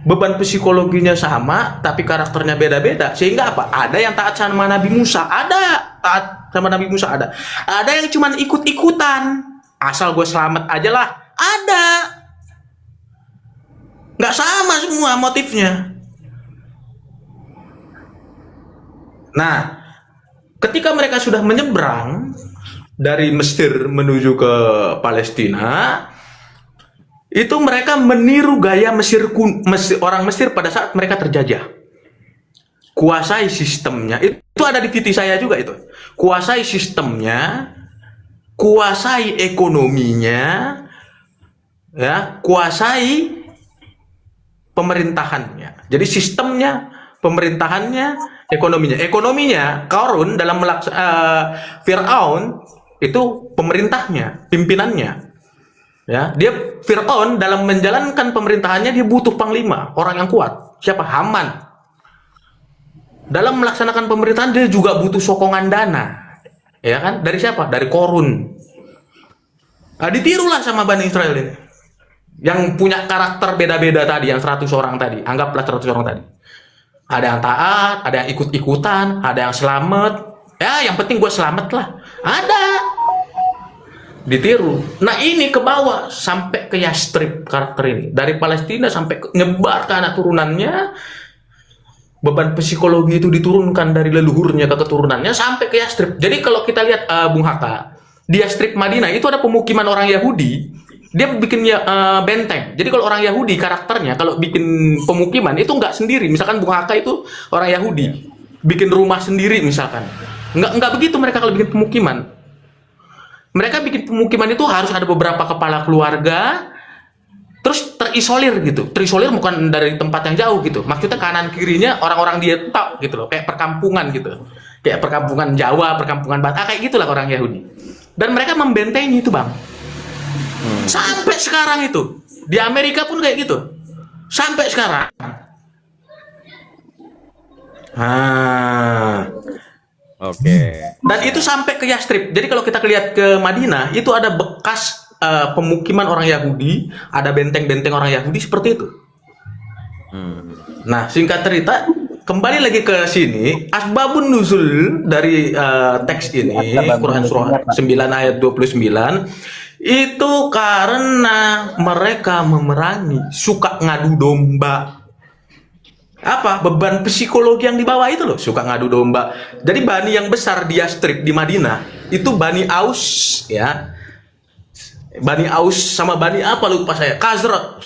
beban psikologinya sama, tapi karakternya beda-beda. Sehingga apa? Ada yang taat sama Nabi Musa, ada yang cuman ikut-ikutan, asal gue selamat aja lah, ada. Nggak sama semua motifnya. Nah, ketika mereka sudah menyeberang dari Mesir menuju ke Palestina, itu mereka meniru gaya orang Mesir pada saat mereka terjajah. Kuasai sistemnya. Itu ada di VT saya juga itu. Kuasai sistemnya, kuasai ekonominya, ya, kuasai pemerintahannya. Jadi sistemnya, pemerintahannya, ekonominya. Ekonominya, Qarun dalam Fir'aun itu pemerintahnya, pimpinannya. Ya, dia Fir'aun dalam menjalankan pemerintahannya dia butuh panglima, orang yang kuat. Siapa? Haman. Dalam melaksanakan pemerintahan dia juga butuh sokongan dana. Ya kan? Dari siapa? Dari Qarun. Nah, ditirulah sama Bani Israel ini. Yang punya karakter beda-beda tadi, yang 100 orang tadi. Anggaplah 100 orang tadi. Ada yang taat, ada yang ikut-ikutan, ada yang selamat. Ya, yang penting gue selamat lah. Ada. Ditiru. Nah, ini ke bawah sampai ke Yastrib karakter ini. Dari Palestina sampai nyebar ke anak turunannya. Beban psikologi itu diturunkan dari leluhurnya ke keturunannya sampai ke Yastrib. Jadi kalau kita lihat Bung Haka, di Yastrib Madinah itu ada pemukiman orang Yahudi. Dia bikin benteng. Jadi kalau orang Yahudi karakternya kalau bikin pemukiman itu nggak sendiri. Misalkan Bung Haka itu orang Yahudi bikin rumah sendiri misalkan. Nggak begitu mereka kalau bikin pemukiman. Mereka bikin pemukiman itu harus ada beberapa kepala keluarga, terus terisolir gitu. Terisolir bukan dari tempat yang jauh gitu. Maksudnya kanan kirinya orang-orang dia tahu gitu loh, kayak perkampungan gitu. Kayak perkampungan Jawa, perkampungan Batak, kayak gitulah orang Yahudi. Dan mereka membentengi itu, Bang. Sampai sekarang itu di Amerika pun kayak gitu sampai sekarang. Oke. Dan itu sampai ke Yastrib. Jadi kalau kita lihat ke Madinah itu ada bekas pemukiman orang Yahudi, ada benteng-benteng orang Yahudi seperti itu. Nah, singkat cerita, kembali lagi ke sini, asbabun nuzul dari teks ini, Quran surah 9 ayat 29. Itu karena mereka memerangi, suka ngadu domba. Apa? Beban psikologi yang dibawa itu loh, suka ngadu domba. Jadi Bani yang besar di Yastrib di Madinah, itu Bani Aus, ya. Bani Aus sama Bani apa lupa saya? Khazraj.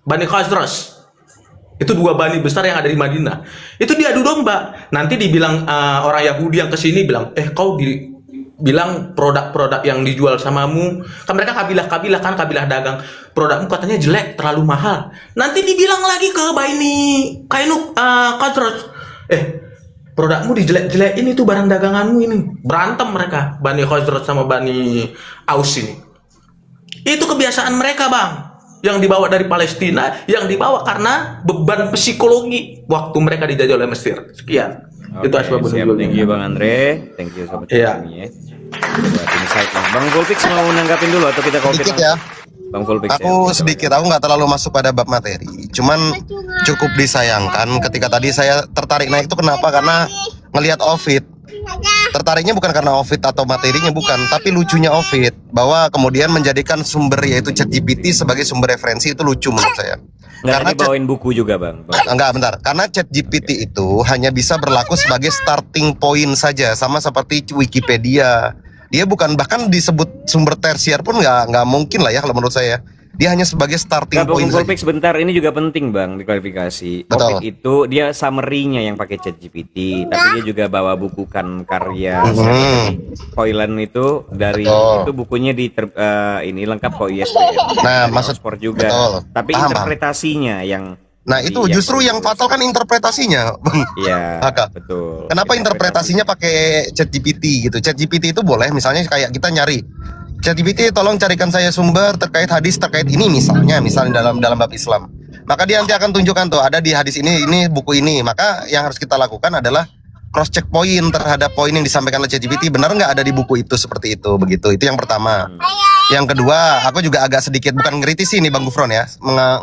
Bani Khazraj. Itu dua bani besar yang ada di Madinah. Itu diadu domba. Nanti dibilang orang Yahudi yang kesini bilang, kau bilang produk-produk yang dijual samamu, kan mereka kabilah-kabilah kan, kabilah dagang, produkmu katanya jelek, terlalu mahal. Nanti dibilang lagi ke Baini Kainuk Khazraj, produkmu dijelek-jelekin, itu barang daganganmu ini. Berantem mereka, Bani Khazraj sama Bani Aus ini. Itu kebiasaan mereka, Bang. Yang dibawa dari Palestina, yang dibawa karena beban psikologi waktu mereka dijajah oleh Mesir. Sekian. Itu asbab nuzulnya. Thank you Bang Andre, thank you sobat Iya. ini ya. Buat insight Bang. Bang Fulpix mau nanggapin dulu atau kita Sedikit ya. Bang Fulpix. Aku sedikit, aku nggak terlalu masuk pada bab materi. Cuman cukup disayangkan ketika tadi saya tertarik naik itu kenapa? Karena ngelihat Ovid. Tertariknya bukan karena Ovid atau materinya, bukan, tapi lucunya Ovid bahwa kemudian menjadikan sumber yaitu ChatGPT sebagai sumber referensi, itu lucu menurut saya. Karena bawain buku juga Bang. Enggak, bentar. Karena ChatGPT itu hanya bisa berlaku sebagai starting point saja, sama seperti Wikipedia. Dia bukan, bahkan disebut sumber tersier pun nggak mungkin lah ya kalau menurut saya. Dia hanya sebagai starting point Bang saja. Fulpix sebentar, ini juga penting Bang diklarifikasi. Betul. Ovid itu dia summary-nya yang pakai ChatGPT, tapi dia juga bawa bukukan karya Koilan itu dari itu bukunya ini lengkap kok ISBN. Nah, Dari maksud Oxford juga. betul. Tapi Paham, interpretasinya yang Nah, itu justru yang fatal kan interpretasinya, Bang. Iya, Haka. betul. Kenapa interpretasinya pakai ChatGPT gitu? ChatGPT itu boleh misalnya kayak kita nyari ChatGPT, tolong carikan saya sumber terkait hadis terkait ini misalnya dalam bab Islam. Maka dia nanti akan tunjukkan tuh ada di hadis ini buku ini. Maka yang harus kita lakukan adalah cross check point terhadap poin yang disampaikan oleh ChatGPT, benar nggak ada di buku itu seperti itu, begitu. Itu yang pertama. Yang kedua, aku juga agak sedikit bukan ngkritisi nih Bang Gufron ya,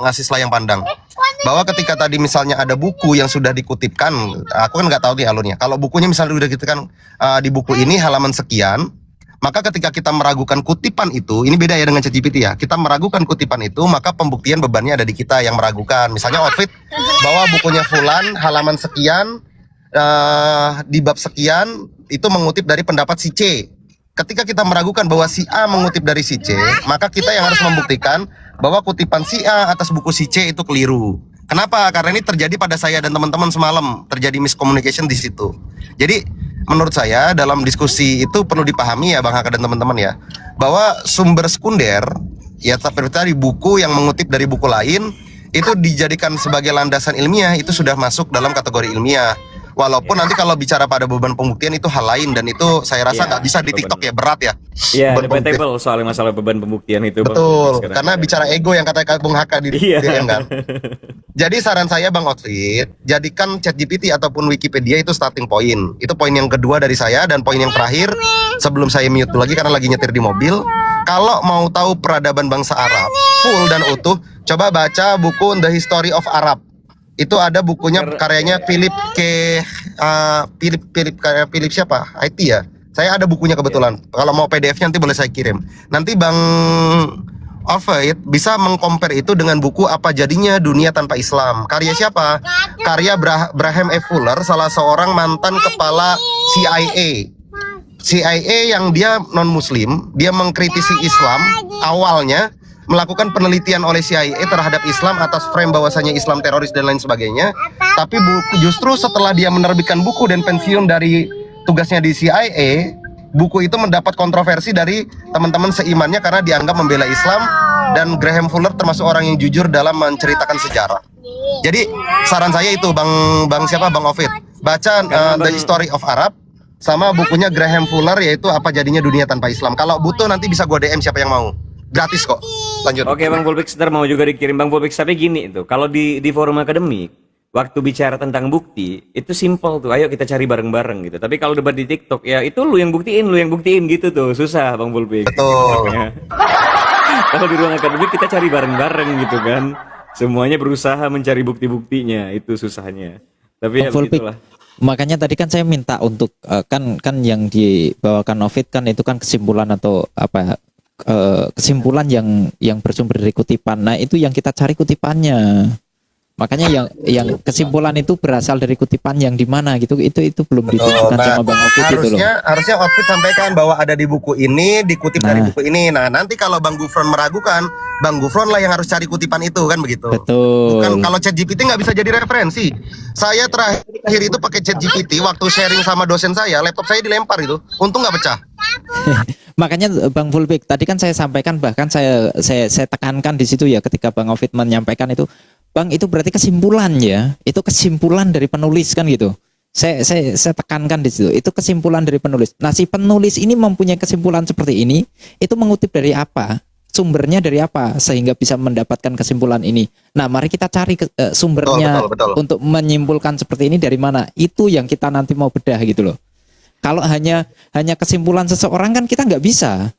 ngasih selayang pandang. Bahwa ketika tadi misalnya ada buku yang sudah dikutipkan, aku kan nggak tahu nih alurnya. Kalau bukunya misalnya sudah dikutipkan di buku ini halaman sekian, maka ketika kita meragukan kutipan itu, ini beda ya dengan ChatGPT ya. Kita meragukan kutipan itu, maka pembuktian bebannya ada di kita yang meragukan. Misalnya Ovid bahwa bukunya Fulan halaman sekian di bab sekian itu mengutip dari pendapat si C. Ketika kita meragukan bahwa si A mengutip dari si C, maka kita yang harus membuktikan bahwa kutipan si A atas buku si C itu keliru. Kenapa? Karena ini terjadi pada saya dan teman-teman semalam, terjadi miscommunication di situ. Jadi menurut saya dalam diskusi itu perlu dipahami ya Bang Haka dan teman-teman ya, bahwa sumber sekunder ya seperti tadi buku yang mengutip dari buku lain itu dijadikan sebagai landasan ilmiah, itu sudah masuk dalam kategori ilmiah. Walaupun nanti kalau bicara pada beban pembuktian itu hal lain, dan itu saya rasa nggak bisa di TikTok ya, berat ya. Iya, Beban pembuktian. debatable soal masalah beban pembuktian itu. Betul, Bang. karena bicara ego yang kata Bung Haka di kan. Jadi saran saya Bang Ovid, jadikan ChatGPT ataupun Wikipedia itu starting point. Itu poin yang kedua dari saya, dan poin yang terakhir sebelum saya mute lagi karena lagi nyetir di mobil. Kalau mau tahu peradaban bangsa Arab full dan utuh, coba baca buku The History of Arab. Itu ada bukunya, karyanya Philip siapa? IT ya. Saya ada bukunya kebetulan. Kalau mau PDF-nya nanti boleh saya kirim. Nanti Bang Ovid bisa mengcompare itu dengan buku Apa Jadinya Dunia Tanpa Islam. Karya siapa? Karya Graham F. Fuller, salah seorang mantan kepala CIA. CIA yang dia non-muslim, dia mengkritisi Islam awalnya, melakukan penelitian oleh CIA terhadap Islam atas frame bahwasanya Islam teroris dan lain sebagainya. Tapi justru setelah dia menerbitkan buku dan pensiun dari tugasnya di CIA, buku itu mendapat kontroversi dari teman-teman seimannya karena dianggap membela Islam, dan Graham Fuller termasuk orang yang jujur dalam menceritakan sejarah. Jadi saran saya itu Bang Ovid, baca The History of Arab sama bukunya Graham Fuller yaitu Apa Jadinya Dunia Tanpa Islam. Kalau butuh nanti bisa gua DM siapa yang mau. Gratis kok. Lanjut. Oke Bang Fulpix, ntar mau juga dikirim Bang Fulpix, tapi gini itu, kalau di forum akademik, waktu bicara tentang bukti, itu simple tuh, ayo kita cari bareng-bareng gitu. Tapi kalau debat di TikTok, ya itu lu yang buktiin gitu tuh, susah Bang Fulpix. Betul. Kalau di ruang akademik kita cari bareng-bareng gitu kan. Semuanya berusaha mencari bukti-buktinya, itu susahnya. Tapi ya begitulah. Makanya tadi kan saya minta untuk kan yang dibawakan Ovid kan itu kan kesimpulan atau apa kesimpulan yang bersumber dari kutipan. Nah itu yang kita cari kutipannya. Makanya yang kesimpulan itu berasal dari kutipan yang di mana gitu, itu belum Oh, ditunjukkan sama Bang Ovid gitu loh. harusnya outfit sampaikan bahwa ada di buku ini, dikutip dari Nah, buku ini. Nah, nanti kalau Bang Gufron meragukan, Bang Gufron lah yang harus cari kutipan itu kan begitu. Bukan betul. kalau ChatGPT nggak bisa jadi referensi. Saya terakhir itu pakai ChatGPT waktu sharing sama dosen saya, laptop saya dilempar itu. Untung nggak pecah. Makanya Bang Fulbik tadi kan saya sampaikan, bahkan saya tekankan di situ ya ketika Bang Ovid menyampaikan itu, Bang, itu berarti kesimpulan ya. Itu kesimpulan dari penulis kan gitu. Saya tekankan di situ. Itu kesimpulan dari penulis. Nah, si penulis ini mempunyai kesimpulan seperti ini, itu mengutip dari apa? Sumbernya dari apa sehingga bisa mendapatkan kesimpulan ini. Nah, mari kita cari sumbernya Betul. untuk menyimpulkan seperti ini dari mana. Itu yang kita nanti mau bedah gitu loh. Kalau hanya kesimpulan seseorang kan kita nggak bisa.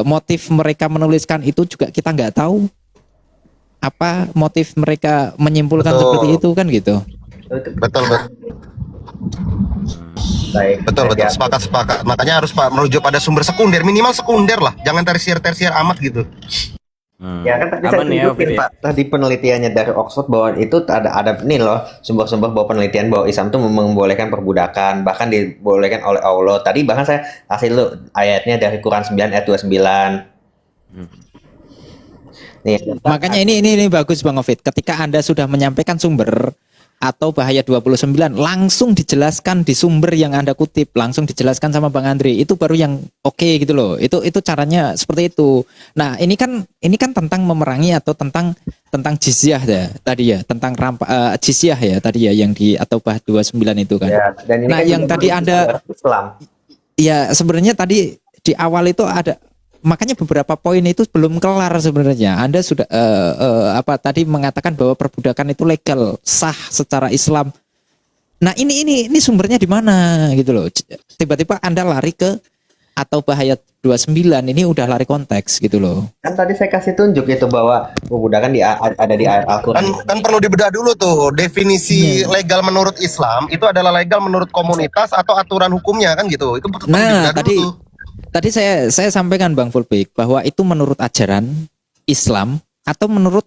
Motif mereka menuliskan itu juga kita nggak tahu. Apa motif mereka menyimpulkan Betul. seperti itu kan gitu. Betul. Baik. Betul. Sepakat. Makanya harus merujuk pada sumber sekunder, minimal sekunder lah. Jangan tersier amat gitu. Ya kan tadi saya Aman ya, tunjukin Ovid ya? Pak, tadi penelitiannya dari Oxford bahwa itu ada nih loh, sumber-sumber bahwa penelitian bahwa Islam itu membolehkan perbudakan, bahkan dibolehkan oleh Allah. Tadi bahkan saya kasih lu ayatnya dari Quran 9 ayat 29. Nih, Makanya ini bagus Bang Ovid. Ketika Anda sudah menyampaikan sumber atau bahaya 29, langsung dijelaskan di sumber yang Anda kutip, langsung dijelaskan sama Bang Andre. Itu baru yang oke gitu loh. Itu caranya seperti itu. Nah, ini kan tentang memerangi atau tentang jizyah ya tadi ya, tentang jizyah ya tadi ya yang di atau bah 29 itu kan. ya, dan ini Nah, kan yang juga tadi Anda Islam. ya sebenarnya tadi di awal itu ada, makanya beberapa poin itu belum kelar sebenarnya. Anda sudah tadi mengatakan bahwa perbudakan itu legal, sah secara Islam. Nah, ini sumbernya di mana gitu loh. Tiba-tiba Anda lari ke atau bahaya 29, ini udah lari konteks gitu loh. Kan tadi saya kasih tunjuk itu bahwa perbudakan ada di ayat Al-Qur'an. Kan perlu dibedah dulu tuh definisi legal menurut Islam itu adalah legal menurut komunitas atau aturan hukumnya kan gitu. Itu perlu Nah, dibedah dulu tuh. tadi saya sampaikan Bang Fulbik bahwa itu menurut ajaran Islam atau menurut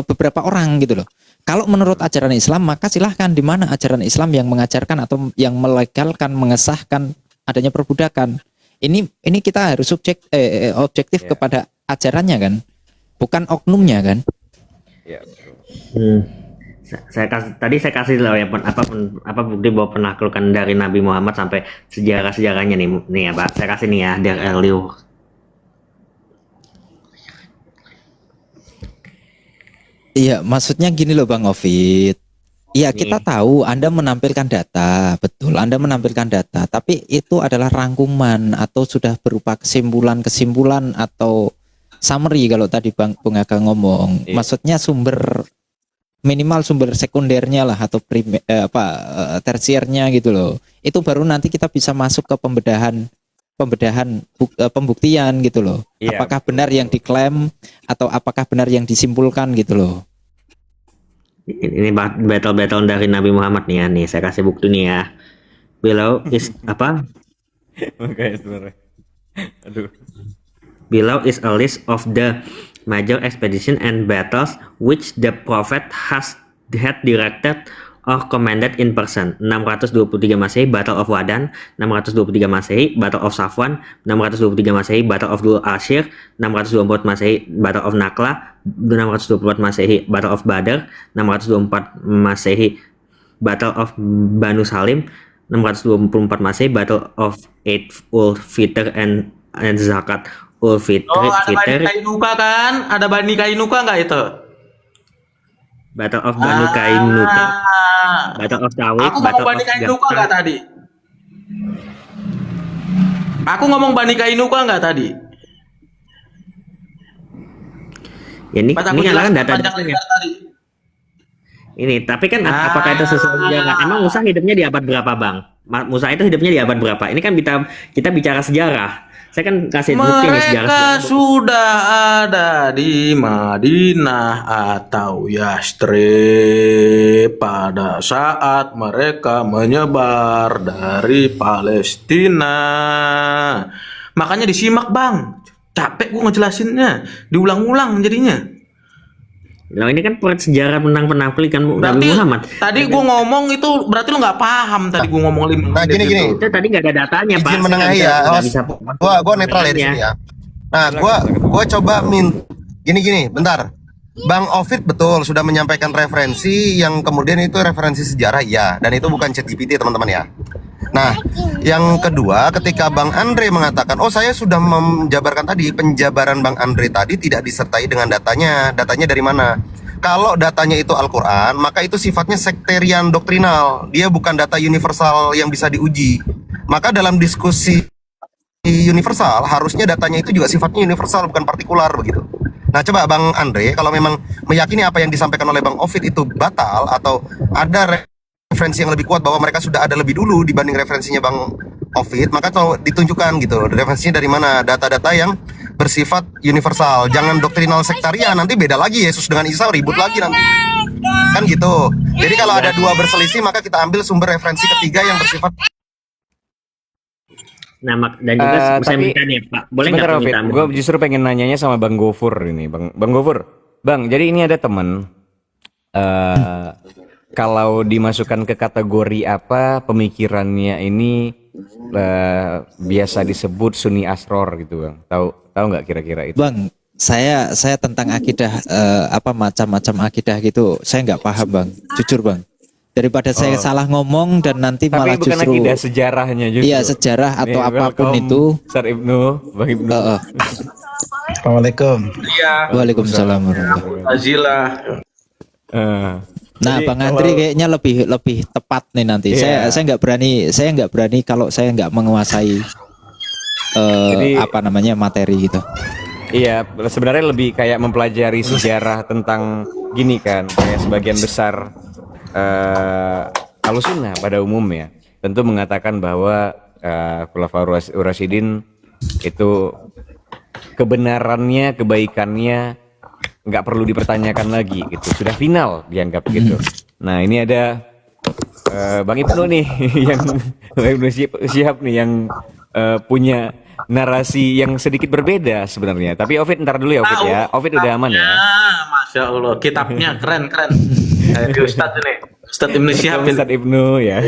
beberapa orang gitu loh. Kalau menurut ajaran Islam, maka silahkan di mana ajaran Islam yang mengajarkan atau yang melegalkan, mengesahkan adanya perbudakan. Ini kita harus objektif kepada ajarannya kan, bukan oknumnya kan. Ya, Tadi saya kasih loh ya apa bukti bahwa penaklukan dari Nabi Muhammad sampai sejarahnya nih ya Pak. Saya kasih nih ya dari earlier. Iya, maksudnya gini loh Bang Ovid. Iya, kita tahu Anda menampilkan data, betul. Anda menampilkan data, tapi itu adalah rangkuman atau sudah berupa kesimpulan atau summary kalau tadi Bang Aga ngomong. Maksudnya minimal sumber sekundernya lah atau tersiernya gitu loh. Itu baru nanti kita bisa masuk ke pembuktian gitu loh. Iya, Apakah benar yang diklaim atau apakah benar yang disimpulkan gitu loh. Ini battle dari Nabi Muhammad nih ya, nih saya kasih bukti nih ya. Below is apa? Oke, sebenarnya. Aduh. Below is a list of the major expedition and battles which the Prophet had directed or commanded in person. 623 Masehi, Battle of Wadan. 623 Masehi, Battle of Safwan. 623 Masehi, Battle of Dhul Ashir. 624 Masehi, Battle of Nakla. 624 Masehi, Battle of Badr. 624 Masehi, Battle of Banu Salim. 624 Masehi, Battle of Eid ul-Fitr and Zakat ul-Fitr. Oh, ada Bani Kainuka kan? Ada Bani Kainuka nggak itu? Battle of Banu Kainuka. Ah. Battle of Tawid. Aku ngomong Bani Kainuka nggak tadi? Aku ngomong Bani Kainuka nggak tadi? Ya ini Pas aku kan jelasin data panjang lebar tadi. ini, tapi kan apakah itu sesuai sejarah? Emang Musa hidupnya di abad berapa, Bang? Musa itu hidupnya di abad berapa? Ini kan kita bicara sejarah. Saya kan kasih bukti nih sejarah. Mereka sudah ada di Madinah atau Yastrib pada saat mereka menyebar dari Palestina. Makanya disimak Bang. Capek gue ngejelasinnya. Diulang-ulang jadinya. Nah, ini kan sejarah tentang penampilan Nabi Berarti Muhammad. tadi gua ngomong itu berarti lu nggak paham tadi gua ngomong 5 Nah, menit gini. itu. Itu tadi nggak ada datanya, Pak. Izin Saya menengahi nggak ya. nggak bisa Gua netral ya di sini ya. Nah, gua coba gini, bentar. Bang Ovid betul sudah menyampaikan referensi yang kemudian itu referensi sejarah ya, dan itu bukan ChatGPT teman-teman ya. Nah, yang kedua ketika Bang Andre mengatakan, oh saya sudah menjabarkan tadi, penjabaran Bang Andre tadi tidak disertai dengan datanya. Datanya dari mana? Kalau datanya itu Al-Quran, maka itu sifatnya sekterian doktrinal. Dia bukan data universal yang bisa diuji. Maka dalam diskusi universal, harusnya datanya itu juga sifatnya universal, bukan partikular begitu. Nah, coba Bang Andre, kalau memang meyakini apa yang disampaikan oleh Bang Ovid itu batal atau ada referensi yang lebih kuat bahwa mereka sudah ada lebih dulu dibanding referensinya Bang Ovid, maka tolong ditunjukkan gitu referensinya dari mana, data-data yang bersifat universal, jangan doktrinal sektarian, nanti beda lagi Yesus dengan Isa, ribut lagi nanti kan gitu. Jadi kalau ada dua berselisih maka kita ambil sumber referensi ketiga yang bersifat. Nah, dan juga saya tapi minta nih Pak, boleh nggak sebentar, Fit, permintaan gue justru pengen nanyanya sama Bang Gofur ini, Bang Gofur. Bang, jadi ini ada temen kalau dimasukkan ke kategori apa pemikirannya ini biasa disebut Sunni Asror gitu, Bang. Tahu nggak kira-kira itu? Bang, saya tentang akidah apa macam-macam akidah gitu, saya nggak paham Bang, jujur Bang. Daripada saya salah ngomong dan nanti Tapi malah bukan justru akidah sejarahnya justru. iya sejarah atau Nih, apapun welcome, itu. Sar Ibnu, Bang Ibnu. Assalamualaikum. Iya. Waalaikumsalam warahmatullahi wabarakatuh. Azila. Nah, Jadi Bang Andri kayaknya lebih tepat nih nanti. Iya. Saya nggak berani kalau saya nggak menguasai Jadi- apa namanya materi gitu. Iya, sebenarnya lebih kayak mempelajari sejarah tentang gini kan, kayak sebagian besar Ahlussunnah pada umumnya tentu mengatakan bahwa Khulafaur Rasyidin itu kebenarannya, kebaikannya nggak perlu dipertanyakan lagi gitu, sudah final dianggap gitu. Nah, ini ada Bang Ibnu nih yang Bang Ibnu Syihab nih yang punya narasi yang sedikit berbeda sebenarnya. Tapi Ovid ntar dulu ya Ovid ya. Ovid udah aman ya. Masya Allah, kitabnya keren. Kayak di Ustadz ini, Ustadz Ibnu Syihab. Ustadz Ibnu ya.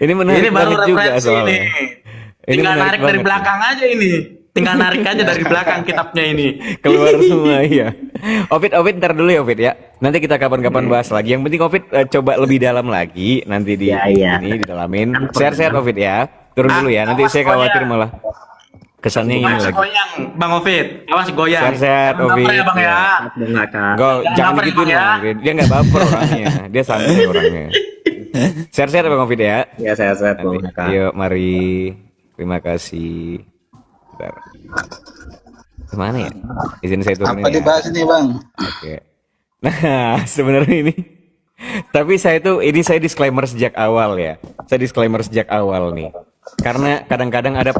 Ini menarik Ini baru banget juga referensi soalnya. ini. Ini Tinggal menarik narik dari banget. belakang aja ini. Tinggal narik aja dari belakang kitabnya ini. Keluar semua ya. Ovid ntar dulu ya Ovid ya. Nanti kita kapan-kapan bahas lagi. Yang penting Ovid coba lebih dalam lagi nanti di Iya. ini didalamin. Sehat-sehat Ovid ya. Turun dulu ya. Nanti saya khawatir malah kesannya ini Awas lagi. goyang, Bang Ovid. Awas goyang. Sehat-sehat, Jangan Ovid. baper ya, Bang ya. Bang Kakak. Jangan baper, gitu Bang, ya. dong. Dia nggak baper orangnya. Dia santai orangnya. Sehat-sehat Bang Ovid ya. Ya, sehat-sehat Bang Nanti, Kakak. yuk mari. Terima kasih. Bentar. Kemana ya? Izin saya turun Apa ini ya. dibahas ini Bang? Oke. Nah, sebenarnya ini tapi saya disclaimer sejak awal ya. Saya disclaimer sejak awal nih. Karena kadang-kadang ada